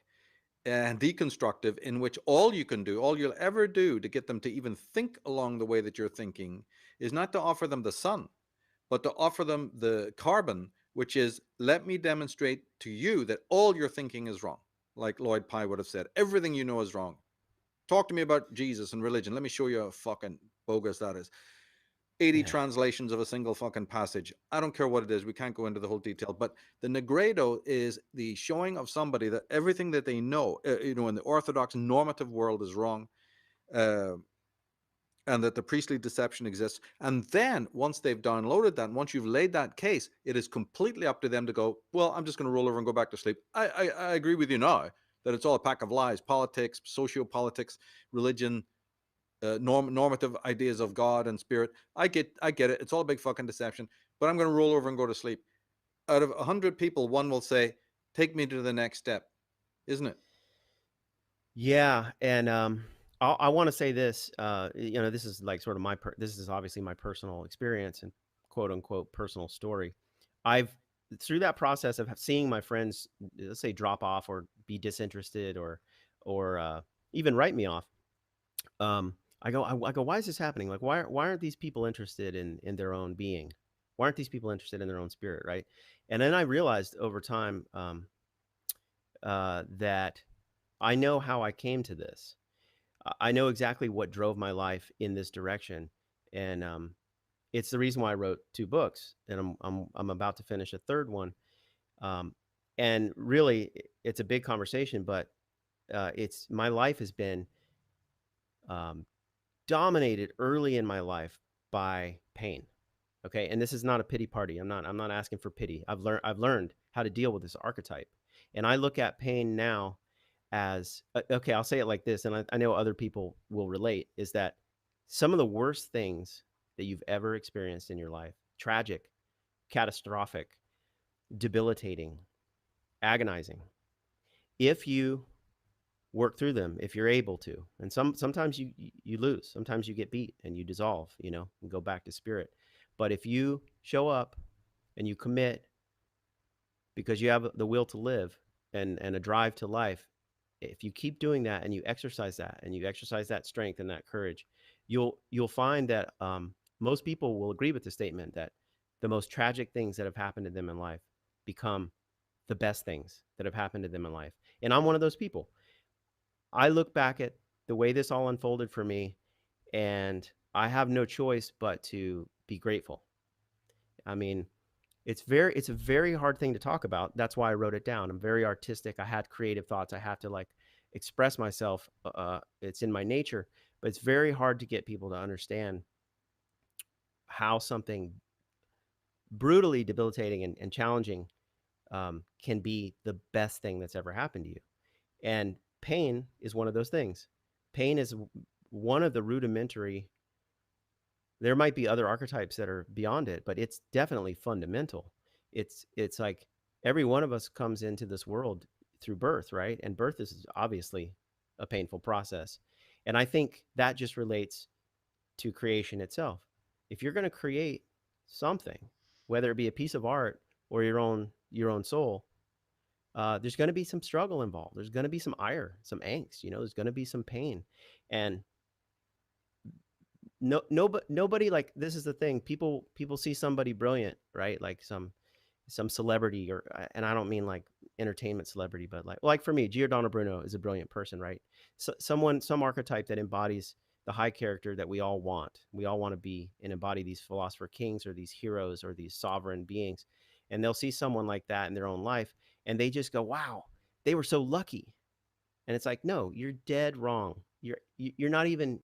and deconstructive, in which all you'll ever do to get them to even think along the way that you're thinking is not to offer them the sun, but to offer them the carbon, which is, let me demonstrate to you that all your thinking is wrong. Like Lloyd Pye would have said, everything you know is wrong. Talk to me about Jesus and religion. Let me show you how fucking bogus that is. 80 Yeah. translations of a single fucking passage. I don't care what it is. We can't go into the whole detail. But the Negredo is the showing of somebody that everything that they know, in the Orthodox normative world is wrong. And that the priestly deception exists. And then once they've downloaded that, once you've laid that case, it is completely up to them to go, well, I'm just going to roll over and go back to sleep. I agree with you now that it's all a pack of lies, politics, sociopolitics, religion, normative ideas of God and spirit. I get it. It's all a big fucking deception, but I'm going to roll over and go to sleep. Out of 100 people, one will say, take me to the next step, isn't it? Yeah, and I want to say this. This is like sort of this is obviously my personal experience and quote unquote personal story. I've through that process of seeing my friends, let's say, drop off or be disinterested or even write me off. I go, why is this happening? Like, why aren't these people interested in their own being? Why aren't these people interested in their own spirit, right? And then I realized over time that I know how I came to this. I know exactly what drove my life in this direction, and it's the reason why I wrote two books, and I'm about to finish a third one. Um, and really, it's a big conversation, but it's my life has been um, dominated early in my life by pain. Okay, and this is not a pity party. I'm not asking for pity. I've learned how to deal with this archetype, and I look at pain now as okay. I'll say it like this, and I know other people will relate. Is that some of the worst things that you've ever experienced in your life? Tragic, catastrophic, debilitating, agonizing. If you work through them if you're able to. And sometimes you lose. Sometimes you get beat and you dissolve, and go back to spirit. But if you show up and you commit because you have the will to live and a drive to life, if you keep doing that and you exercise that and you exercise that strength and that courage, you'll find that most people will agree with the statement that the most tragic things that have happened to them in life become the best things that have happened to them in life. And I'm one of those people. I look back at the way this all unfolded for me, and I have no choice but to be grateful. I mean, it's a very hard thing to talk about. That's why I wrote it down. I'm very artistic. I had creative thoughts. I have to like express myself. It's in my nature, but it's very hard to get people to understand how something brutally debilitating and challenging can be the best thing that's ever happened to you. And pain is one of those things. Pain is one of the rudimentary. There might be other archetypes that are beyond it, but it's definitely fundamental. It's like every one of us comes into this world through birth, right? And birth is obviously a painful process. And I think that just relates to creation itself. If you're going to create something, whether it be a piece of art or your own soul, there's going to be some struggle involved. There's going to be some ire, some angst. There's going to be some pain, and nobody, like, this is the thing. People see somebody brilliant, right? Like some celebrity, or and I don't mean like entertainment celebrity, but like for me, Giordano Bruno is a brilliant person, right? So some archetype that embodies the high character that we all want. We all want to be and embody these philosopher kings or these heroes or these sovereign beings. And they'll see someone like that in their own life and they just go, wow, they were so lucky. And it's like, no, you're dead wrong. You're not even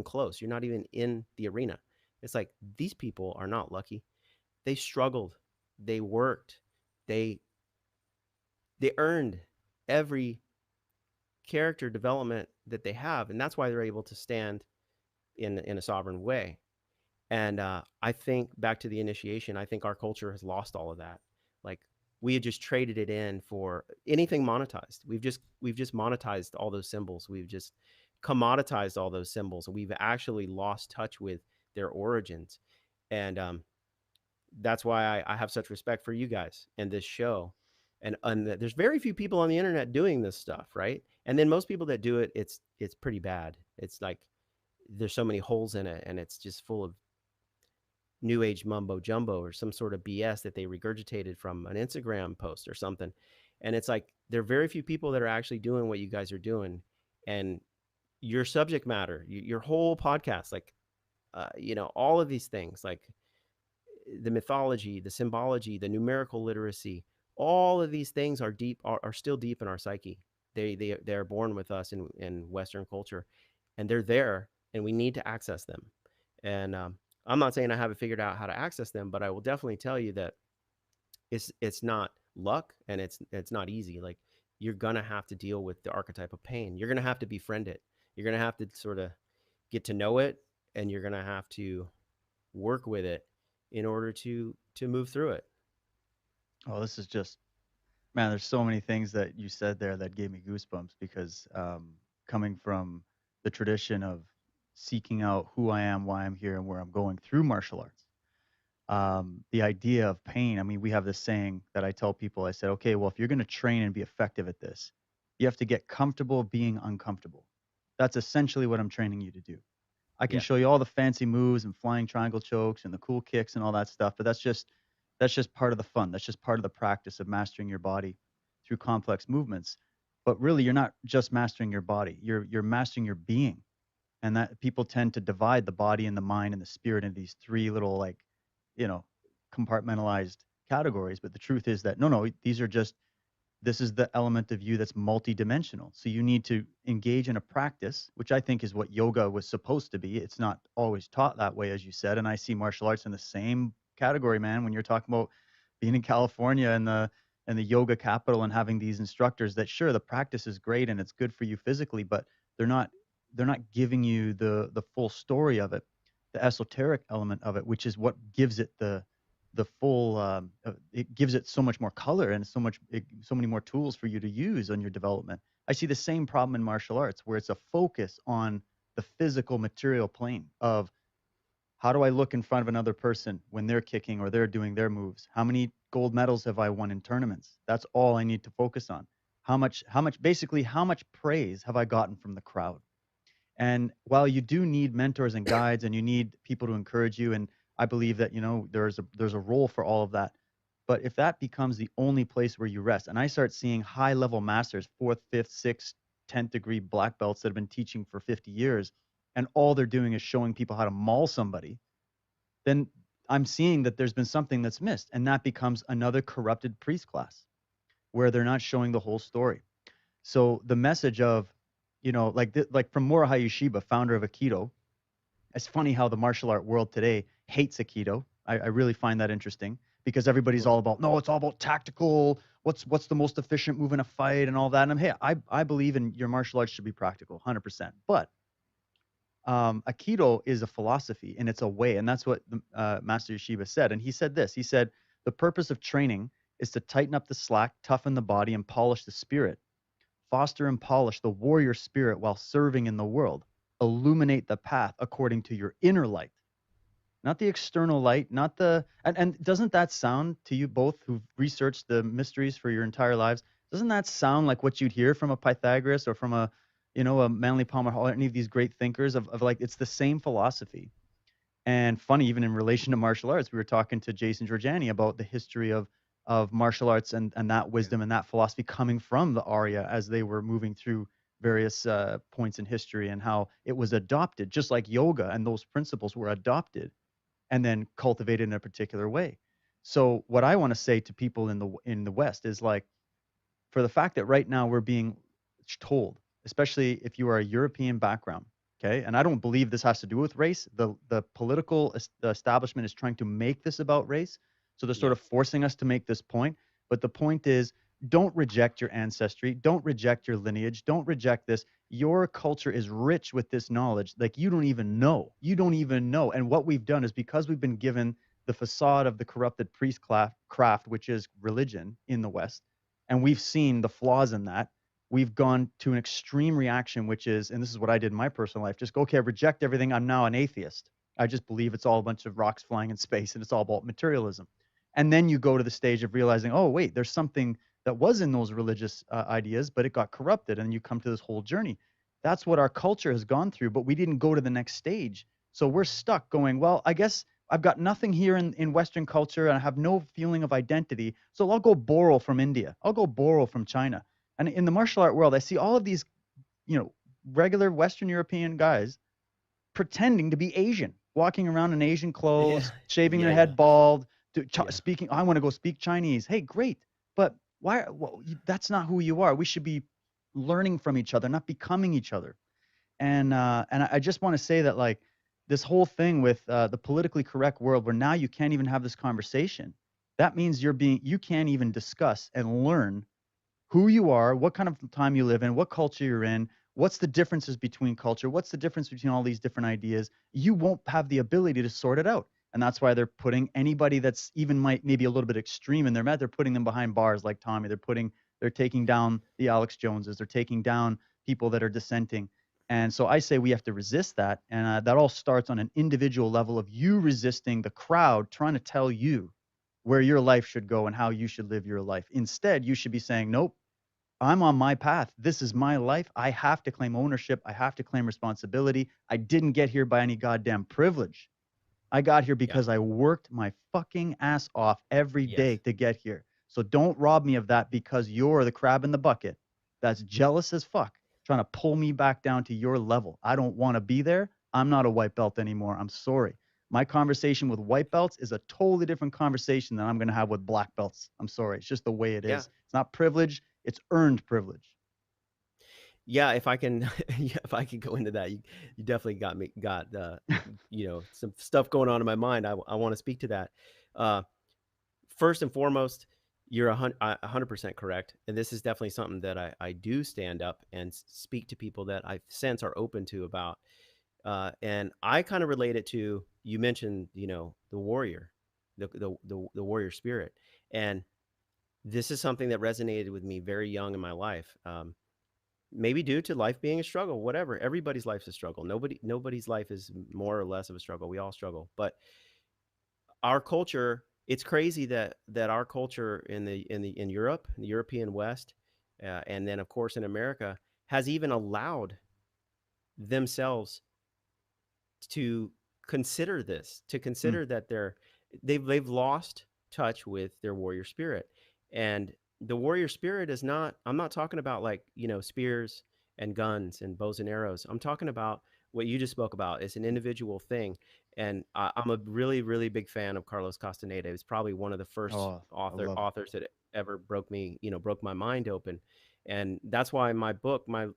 close. You're not even in the arena. It's like these people are not lucky. They struggled. They worked. They they earned every character development that they have, and that's why they're able to stand in a sovereign way. And I think back to the initiation, I think our culture has lost all of that. Like we had just traded it in for anything monetized. We've just monetized all those symbols. We've just commoditized all those symbols. We've actually lost touch with their origins. And that's why I have such respect for you guys and this show. And there's very few people on the internet doing this stuff, right? And then most people that do it, it's pretty bad. It's like there's so many holes in it, and it's just full of new age mumbo jumbo or some sort of BS that they regurgitated from an Instagram post or something. And it's like there are very few people that are actually doing what you guys are doing, and your subject matter, your whole podcast, like all of these things, like the mythology, the symbology, the numerical literacy, all of these things are deep, are still deep in our psyche. They are born with us in Western culture, and they're there, and we need to access them. And I'm not saying I haven't figured out how to access them, but I will definitely tell you that it's not luck, and it's not easy. Like you're gonna have to deal with the archetype of pain. You're gonna have to befriend it. You're gonna have to sort of get to know it, and you're gonna have to work with it in order to move through it. Oh, this is just, man, there's so many things that you said there that gave me goosebumps because coming from the tradition of seeking out who I am, why I'm here, and where I'm going through martial arts, the idea of pain. I mean, we have this saying that I tell people. I said, okay, well, if you're going to train and be effective at this, you have to get comfortable being uncomfortable. That's essentially what I'm training you to do. I can Yeah. show you all the fancy moves and flying triangle chokes and the cool kicks and all that stuff, but that's just part of the fun. That's just part of the practice of mastering your body through complex movements. But really, you're not just mastering your body. You're mastering your being. And that people tend to divide the body and the mind and the spirit into these three little, like, you know, compartmentalized categories. But the truth is that no, these are just, this is the element of you that's multidimensional. So you need to engage in a practice, which I think is what yoga was supposed to be. It's not always taught that way, as you said. And I see martial arts in the same category, man. When you're talking about being in California and the yoga capital and having these instructors that, sure, the practice is great and it's good for you physically, but they're not they're not giving you the full story of it, the esoteric element of it, which is what gives it the the full it gives it so much more color and so many more tools for you to use on your development. I see the same problem in martial arts where it's a focus on the physical material plane of how do I look in front of another person when they're kicking or they're doing their moves? How many gold medals have I won in tournaments? That's all I need to focus on. Basically, how much praise have I gotten from the crowd? And while you do need mentors and guides and you need people to encourage you, and I believe that, there's a role for all of that. But if that becomes the only place where you rest, and I start seeing high level masters, fourth, fifth, sixth, 10th degree black belts that have been teaching for 50 years, and all they're doing is showing people how to maul somebody, then I'm seeing that there's been something that's missed. And that becomes another corrupted priest class where they're not showing the whole story. So the message of, like from Morihei Ueshiba, founder of Aikido, it's funny how the martial art world today hates Aikido. I really find that interesting because everybody's all about, no, it's all about tactical. What's the most efficient move in a fight and all that. And hey, I believe in your martial arts should be practical, 100%. But Aikido is a philosophy and it's a way. And that's what Master Yeshiva said. And he said this, he said, the purpose of training is to tighten up the slack, toughen the body, and polish the spirit. Foster and polish the warrior spirit while serving in the world. Illuminate the path according to your inner light, not the external light, not the, and doesn't that sound to you both who've researched the mysteries for your entire lives? Doesn't that sound like what you'd hear from a Pythagoras or from a Manly Palmer Hall, or any of these great thinkers of like, it's the same philosophy. And funny, even in relation to martial arts, we were talking to Jason Giorgiani about the history of martial arts and that wisdom and that philosophy coming from the Arya as they were moving through various points in history, and how it was adopted, just like yoga, and those principles were adopted and then cultivated in a particular way. So what I want to say to people in the West is, like, for the fact that right now we're being told, especially if you are a European background, okay, and I don't believe this has to do with race. The political the establishment is trying to make this about race, so they're sort of forcing us to make this point. But the point is, don't reject your ancestry, don't reject your lineage, don't reject this. Your culture is rich with this knowledge, like you don't even know. And what we've done is, because we've been given the facade of the corrupted priest craft, which is religion in the West, and we've seen the flaws in that, we've gone to an extreme reaction, which is, and this is what I did in my personal life, just go, okay, I reject everything, I'm now an atheist. I just believe it's all a bunch of rocks flying in space and it's all about materialism. And then you go to the stage of realizing, oh, wait, there's something that was in those religious ideas, but it got corrupted, and you come to this whole journey. That's what our culture has gone through, but we didn't go to the next stage. So we're stuck going, well, I guess I've got nothing here in Western culture, and I have no feeling of identity, so I'll go borrow from India. I'll go borrow from China. And in the martial art world, I see all of these, regular Western European guys pretending to be Asian, walking around in Asian clothes, shaving their head bald, speaking, I want to go speak Chinese. Hey, great. But why? Well, that's not who you are. We should be learning from each other, not becoming each other. And I just want to say that, like, this whole thing with the politically correct world, where now you can't even have this conversation. That means you can't even discuss and learn who you are, what kind of time you live in, what culture you're in, what's the differences between culture, what's the difference between all these different ideas. You won't have the ability to sort it out. And that's why they're putting anybody that's even maybe a little bit extreme in their they're putting them behind bars, like Tommy. They're taking down the Alex Joneses. They're taking down people that are dissenting. And so I say we have to resist that. And that all starts on an individual level of you resisting the crowd trying to tell you where your life should go and how you should live your life. Instead, you should be saying, nope, I'm on my path. This is my life. I have to claim ownership. I have to claim responsibility. I didn't get here by any goddamn privilege. I got here because I worked my fucking ass off every day to get here. So don't rob me of that because you're the crab in the bucket that's jealous as fuck, trying to pull me back down to your level. I don't want to be there. I'm not a white belt anymore. I'm sorry. My conversation with white belts is a totally different conversation than I'm going to have with black belts. I'm sorry. It's just the way it is. It's not privilege. It's earned privilege. Yeah, if I can, if I can go into that, you definitely got some stuff going on in my mind. I want to speak to that. First and foremost, you're 100% correct, and this is definitely something that I do stand up and speak to people that I sense are open to about. And I kind of relate it to, you mentioned, the warrior. the warrior spirit. And this is something that resonated with me very young in my life. Maybe due to life being a struggle, whatever. Everybody's life's a struggle. Nobody's life is more or less of a struggle. We all struggle. But our culture, it's crazy that our culture in Europe, in the European West, and then of course in America, has even allowed themselves to consider this, to Mm. consider that they've lost touch with their warrior spirit. And the warrior spirit is not, I'm not talking about like, spears and guns and bows and arrows. I'm talking about what you just spoke about. It's an individual thing. And I'm a really, really big fan of Carlos Castaneda. He's probably one of the first Oh, I love it. authors that ever broke my mind open. And that's why my book, my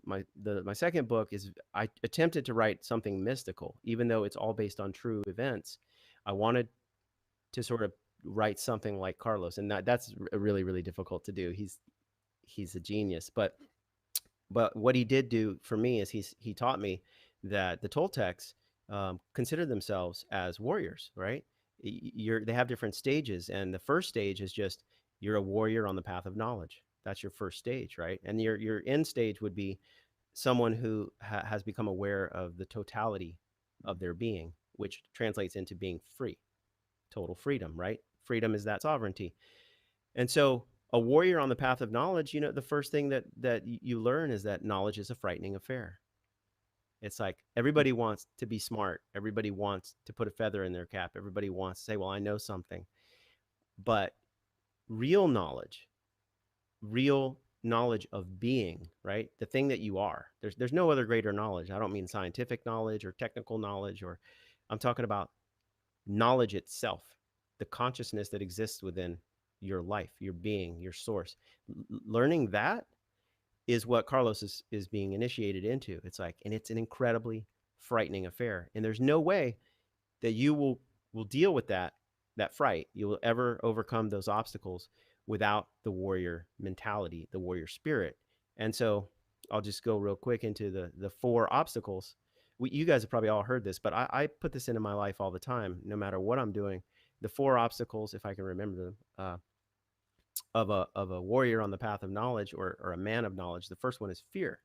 second book is, I attempted to write something mystical, even though it's all based on true events. I wanted to sort of write something like Carlos, and that's really, really difficult to do. He's a genius, but what he did do for me is he taught me that the Toltecs consider themselves as warriors, right? They have different stages, and the first stage is just, you're a warrior on the path of knowledge. That's your first stage, right? And your end stage would be someone who has become aware of the totality of their being, which translates into being free, total freedom, right? Freedom is that sovereignty. And so a warrior on the path of knowledge, the first thing that you learn is that knowledge is a frightening affair. It's like Mm. everybody wants to be smart. Everybody wants to put a feather in their cap. Everybody wants to say, well, I know something. But real real knowledge of being, right? The thing that you are. There's no other greater knowledge. I don't mean scientific knowledge or technical knowledge, or I'm talking about knowledge itself, the consciousness that exists within your life, your being, your source. Learning that is what Carlos is being initiated into. It's like, and it's an incredibly frightening affair. And there's no way that you will deal with that fright. You will ever overcome those obstacles without the warrior mentality, the warrior spirit. And so I'll just go real quick into the four obstacles. You guys have probably all heard this, but I put this into my life all the time, no matter what I'm doing. The four obstacles, if I can remember them, of a warrior on the path of knowledge, or a man of knowledge. The first one is fear,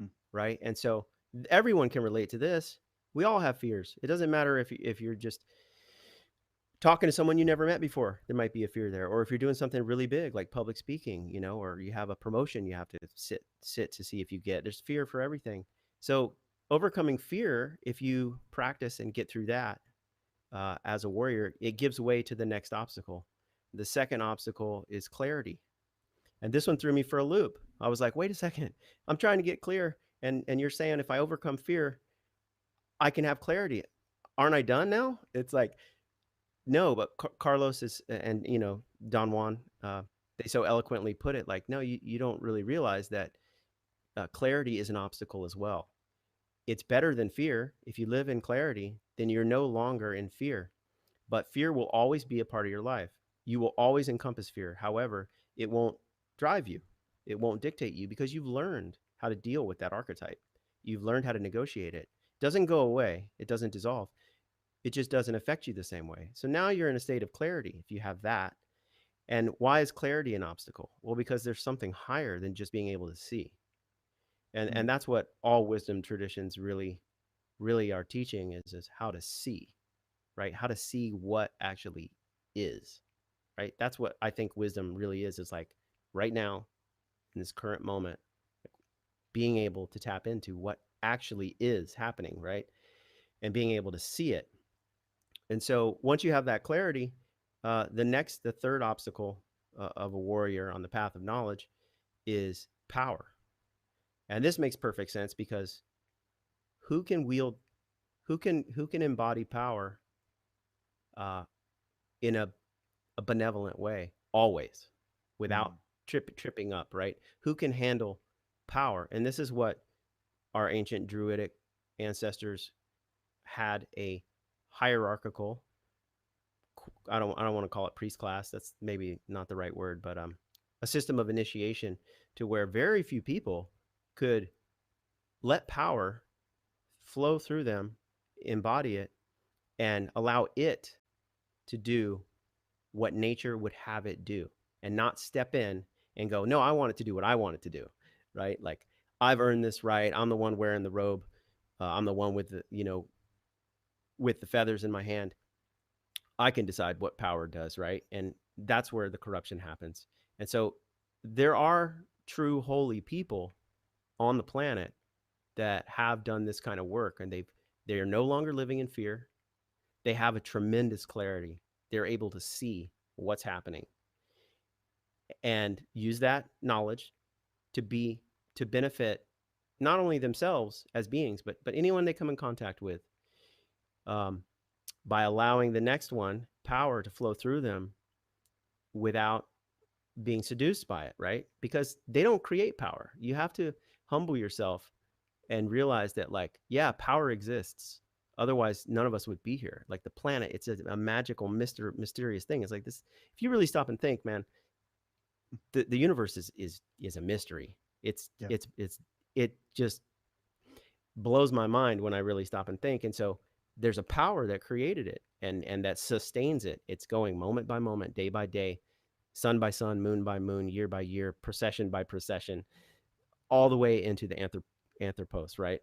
Mm. right? And so everyone can relate to this. We all have fears. It doesn't matter if you're just talking to someone you never met before, there might be a fear there. Or if you're doing something really big like public speaking, or you have a promotion you have to sit to see if you get. There's fear for everything. So overcoming fear, if you practice and get through that as a warrior, it gives way to the next obstacle. The second obstacle is clarity. And this one threw me for a loop. I was like, wait a second, I'm trying to get clear. And you're saying if I overcome fear, I can have clarity. Aren't I done now? It's like, no, but Carlos is, and Don Juan, they so eloquently put it, like, no, you don't really realize that clarity is an obstacle as well. It's better than fear. If you live in clarity, then you're no longer in fear. But fear will always be a part of your life. You will always encompass fear. However, it won't drive you. It won't dictate you, because you've learned how to deal with that archetype. You've learned how to negotiate it. It doesn't go away. It doesn't dissolve. It just doesn't affect you the same way. So now you're in a state of clarity if you have that. And why is clarity an obstacle? Well, because there's something higher than just being able to see. And Mm. that's what all wisdom traditions really are teaching, is how to see, right? How to see what actually is, right? That's what I think wisdom really is. It's like right now, in this current moment, being able to tap into what actually is happening, right? And being able to see it. And so once you have that clarity, the third obstacle of a warrior on the path of knowledge is power. And this makes perfect sense, because who can wield, who can embody power uh, in a benevolent way always, without Mm. tripping up, right? Who can handle power? And this is what our ancient druidic ancestors had: a hierarchical, I don't want to call it priest class, that's maybe not the right word, but a system of initiation, to where very few people could let power flow through them, embody it, and allow it to do what nature would have it do, and not step in and go, no, I want it to do what I want it to do, right? Like, I've earned this right. I'm the one wearing the robe. I'm the one with the, with the feathers in my hand. I can decide what power does, right? And that's where the corruption happens. And so there are true holy people on the planet that have done this kind of work, and they are no longer living in fear. They have a tremendous clarity. They're able to see what's happening and use that knowledge to benefit not only themselves as beings, but anyone they come in contact with, um, by allowing the next one power to flow through them without being seduced by it, right? Because they don't create power. You have to humble yourself and realize that, like, yeah, power exists. Otherwise, none of us would be here. Like the planet, it's a magical, mysterious thing. It's like this. If you really stop and think, man, the universe is a mystery. It's Yeah. it just blows my mind when I really stop and think. And so there's a power that created it and that sustains it. It's going moment by moment, day by day, sun by sun, moon by moon, year by year, procession by procession, all the way into the anthropos, right?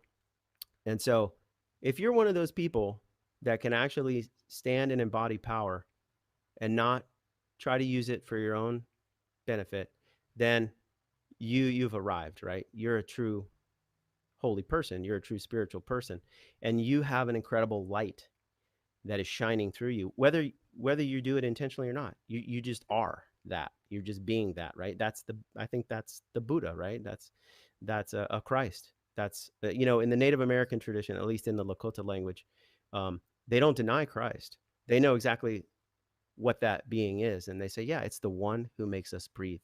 And so if you're one of those people that can actually stand and embody power and not try to use it for your own benefit, then you've arrived, right? You're a true holy person. You're a true spiritual person, and you have an incredible light that is shining through you, whether you do it intentionally or not. You just are that. You're just being that, right? I think that's the Buddha, right? That's a Christ. That's in the Native American tradition, at least in the Lakota language, they don't deny Christ. They know exactly what that being is, and they say, yeah, it's the one who makes us breathe.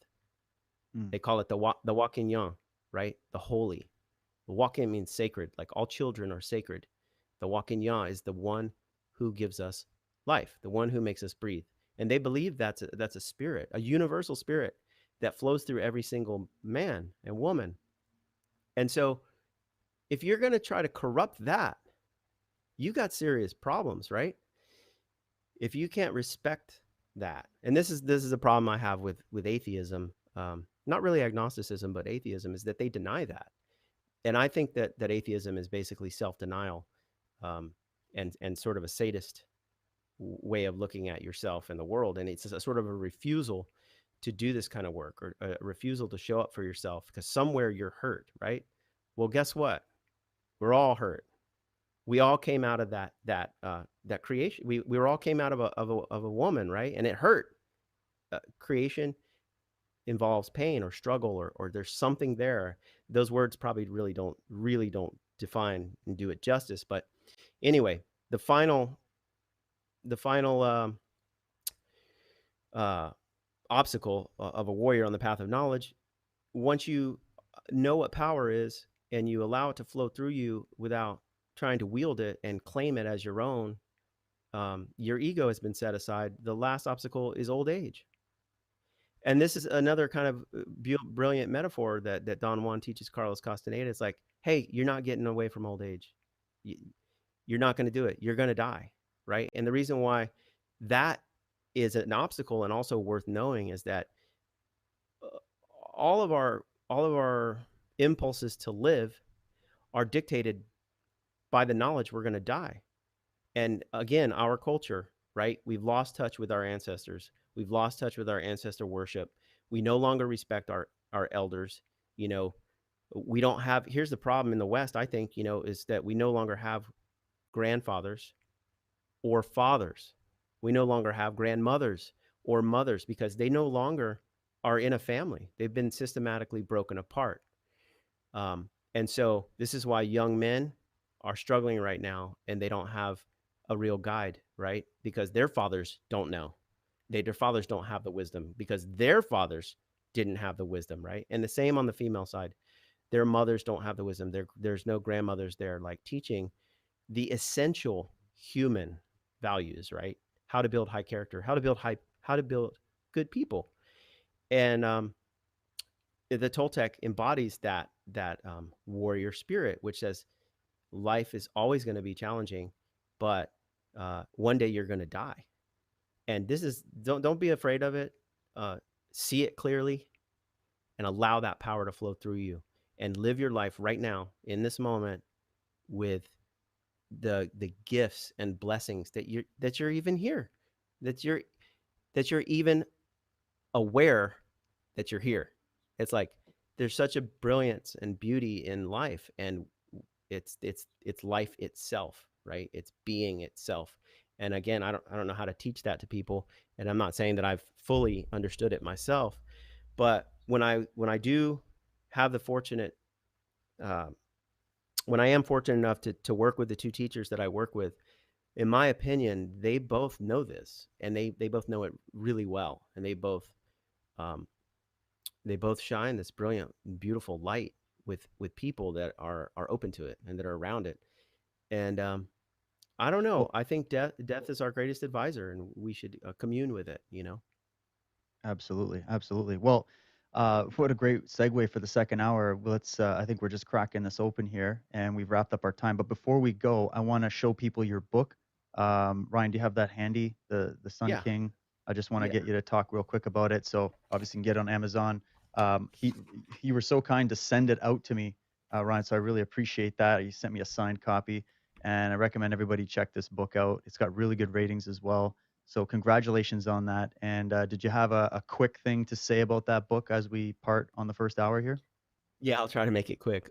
Mm. They call it the Wakinyan, right? The holy. The Wakin means sacred, like all children are sacred. The Wakinyan is the one who gives us life, the one who makes us breathe. And they believe that's a spirit, a universal spirit that flows through every single man and woman. And so if you're going to try to corrupt that, you got serious problems, right? If you can't respect that, and this is a problem I have with atheism, not really agnosticism, but atheism, is that they deny that. And I think that atheism is basically self-denial, and sort of a sadist way of looking at yourself and the world. And it's a sort of a refusal to do this kind of work, or a refusal to show up for yourself because somewhere you're hurt, right? Well, guess what? We're all hurt. We all came out of that creation. We were all came out of a woman, right? And it hurt. Creation involves pain or struggle, or there's something there. Those words probably really don't define and do it justice. But anyway, the final obstacle of a warrior on the path of knowledge, once you know what power is and you allow it to flow through you without trying to wield it and claim it as your own, your ego has been set aside. The last obstacle is old age. And this is another kind of brilliant metaphor that Don Juan teaches Carlos Castaneda. It's like, hey, you're not getting away from old age. You're not going to do it. You're going to die, right? And the reason why that is an obstacle and also worth knowing is that all of our impulses to live are dictated by the knowledge we're going to die. And again, our culture, right? We've lost touch with our ancestors. We've lost touch with our ancestor worship. We no longer respect our elders. We don't have, here's the problem in the West, I think, is that we no longer have grandfathers or fathers. We no longer have grandmothers or mothers because they no longer are in a family. They've been systematically broken apart. And so this is why young men are struggling right now, and they don't have a real guide, right? Because their fathers don't know. Their fathers don't have the wisdom because their fathers didn't have the wisdom, right? And the same on the female side. Their mothers don't have the wisdom. There's no grandmothers there, like, teaching the essential human values, right? How to build high character, how to build good people. And the Toltec embodies that warrior spirit, which says life is always going to be challenging, but one day you're going to die. And this is, don't be afraid of it. See it clearly and allow that power to flow through you, and live your life right now in this moment with the gifts and blessings that you're even here, that you're even aware that you're here. It's like there's such a brilliance and beauty in life, and it's life itself, right? It's being itself. And again, I don't know how to teach that to people, and I'm not saying that I've fully understood it myself, but when I do have the fortunate uh, when I am fortunate enough to work with the two teachers that I work with, in my opinion, they both know this, and they both know it really well, and um, they both shine this brilliant, beautiful light with people that are open to it and that are around it. And I don't know. Well, I think death is our greatest advisor, and we should commune with it. You know. absolutely, absolutely. Well, what a great segue for the second hour. Well, let's. I think we're just cracking this open here, and we've wrapped up our time. But before we go, I want to show people your book. Ryan, do you have that handy? The Sun Yeah. King. I just want to Yeah. get you to talk real quick about it. So obviously, you can get it on Amazon. He you were so kind to send it out to me, Ryan. So I really appreciate that. You sent me a signed copy, and I recommend everybody check this book out. It's got really good ratings as well. So congratulations on that. And did you have a quick thing to say about that book as we part on the first hour here? Yeah. I'll try to make it quick.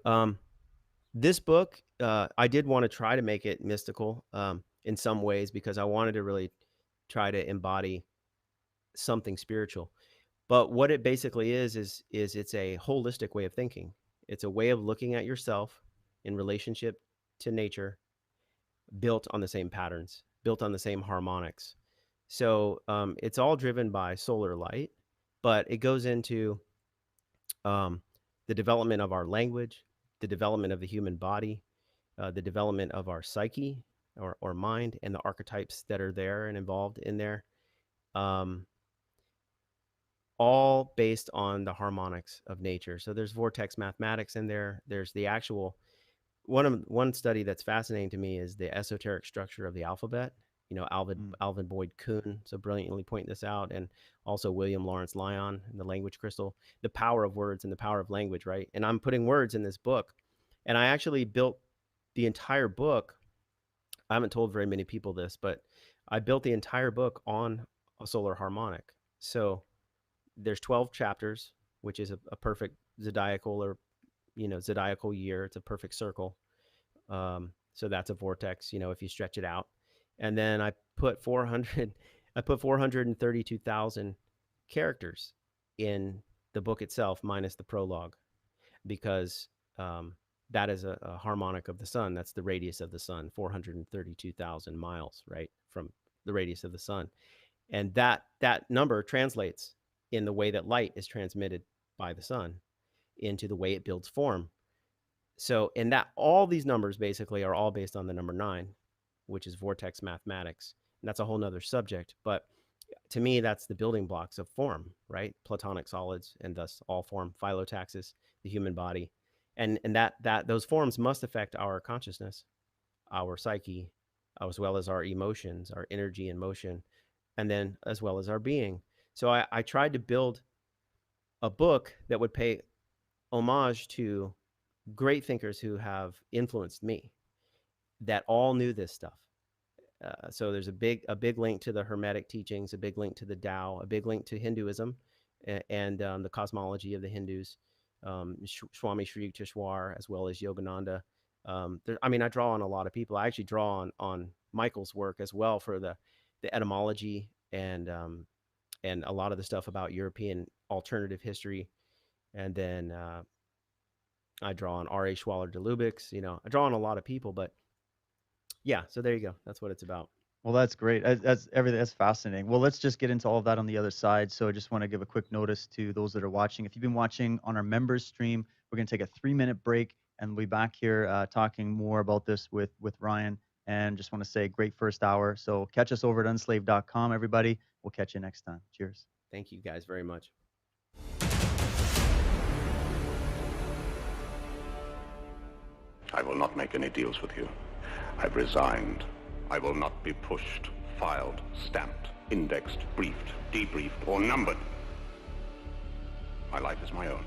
This book, I did want to try to make it mystical in some ways, because I wanted to really try to embody something spiritual. But what it basically is it's a holistic way of thinking. It's a way of looking at yourself in relationship to nature, built on the same patterns, built on the same harmonics. So it's all driven by solar light, but it goes into um, the development of our language, the development of the human body, the development of our psyche or mind, and the archetypes that are there and involved in there. Um, all based on the harmonics of nature. So there's vortex mathematics in there. There's the actual one study that's fascinating to me is the esoteric structure of the alphabet. You know, Mm, Alvin Boyd Kuhn so brilliantly point this out, and also William Lawrence Lyon in the language crystal, the power of words and the power of language, right? And I'm putting words in this book, and I actually built the entire book. I haven't told very many people this, but I built the entire book on a solar harmonic. So there's 12 chapters, which is a perfect zodiacal or zodiacal year. It's a perfect circle. So that's a vortex, if you stretch it out. And then I put 432,000 characters in the book itself, minus the prologue, because that is a harmonic of the sun. That's the radius of the sun, 432,000 miles, right, from the radius of the sun. And that number translates in the way that light is transmitted by the sun into the way it builds form. So, and that all these numbers basically are all based on the number 9, which is vortex mathematics. And that's a whole nother subject. But to me, that's the building blocks of form, right? Platonic solids, and thus all form, phyllotaxis, the human body. And that those forms must affect our consciousness, our psyche, as well as our emotions, our energy and motion, and then as well as our being. So I tried to build a book that would pay homage to great thinkers who have influenced me, that all knew this stuff. So there's a big link to the Hermetic teachings, a big link to the Tao, a big link to Hinduism, and the cosmology of the Hindus, Swami Sri Yukteswar, as well as Yogananda. I draw on a lot of people. I actually draw on Micheal's work as well for the etymology and a lot of the stuff about European alternative history. And then I draw on R.A. Schwaller de Lubic's. I draw on a lot of people, but yeah, so there you go. That's what it's about. well, that's great. That's everything. That's fascinating. Well, let's just get into all of that on the other side. So I just want to give a quick notice to those that are watching. If you've been watching on our members stream, we're going to take a 3-minute break and we'll be back here talking more about this with Ryan. And just want to say great first hour. So catch us over at unslaved.com, everybody. We'll catch you next time. Cheers. Thank you guys very much. I will not make any deals with you. I've resigned. I will not be pushed, filed, stamped. indexed, briefed, debriefed, or numbered. My life is my own.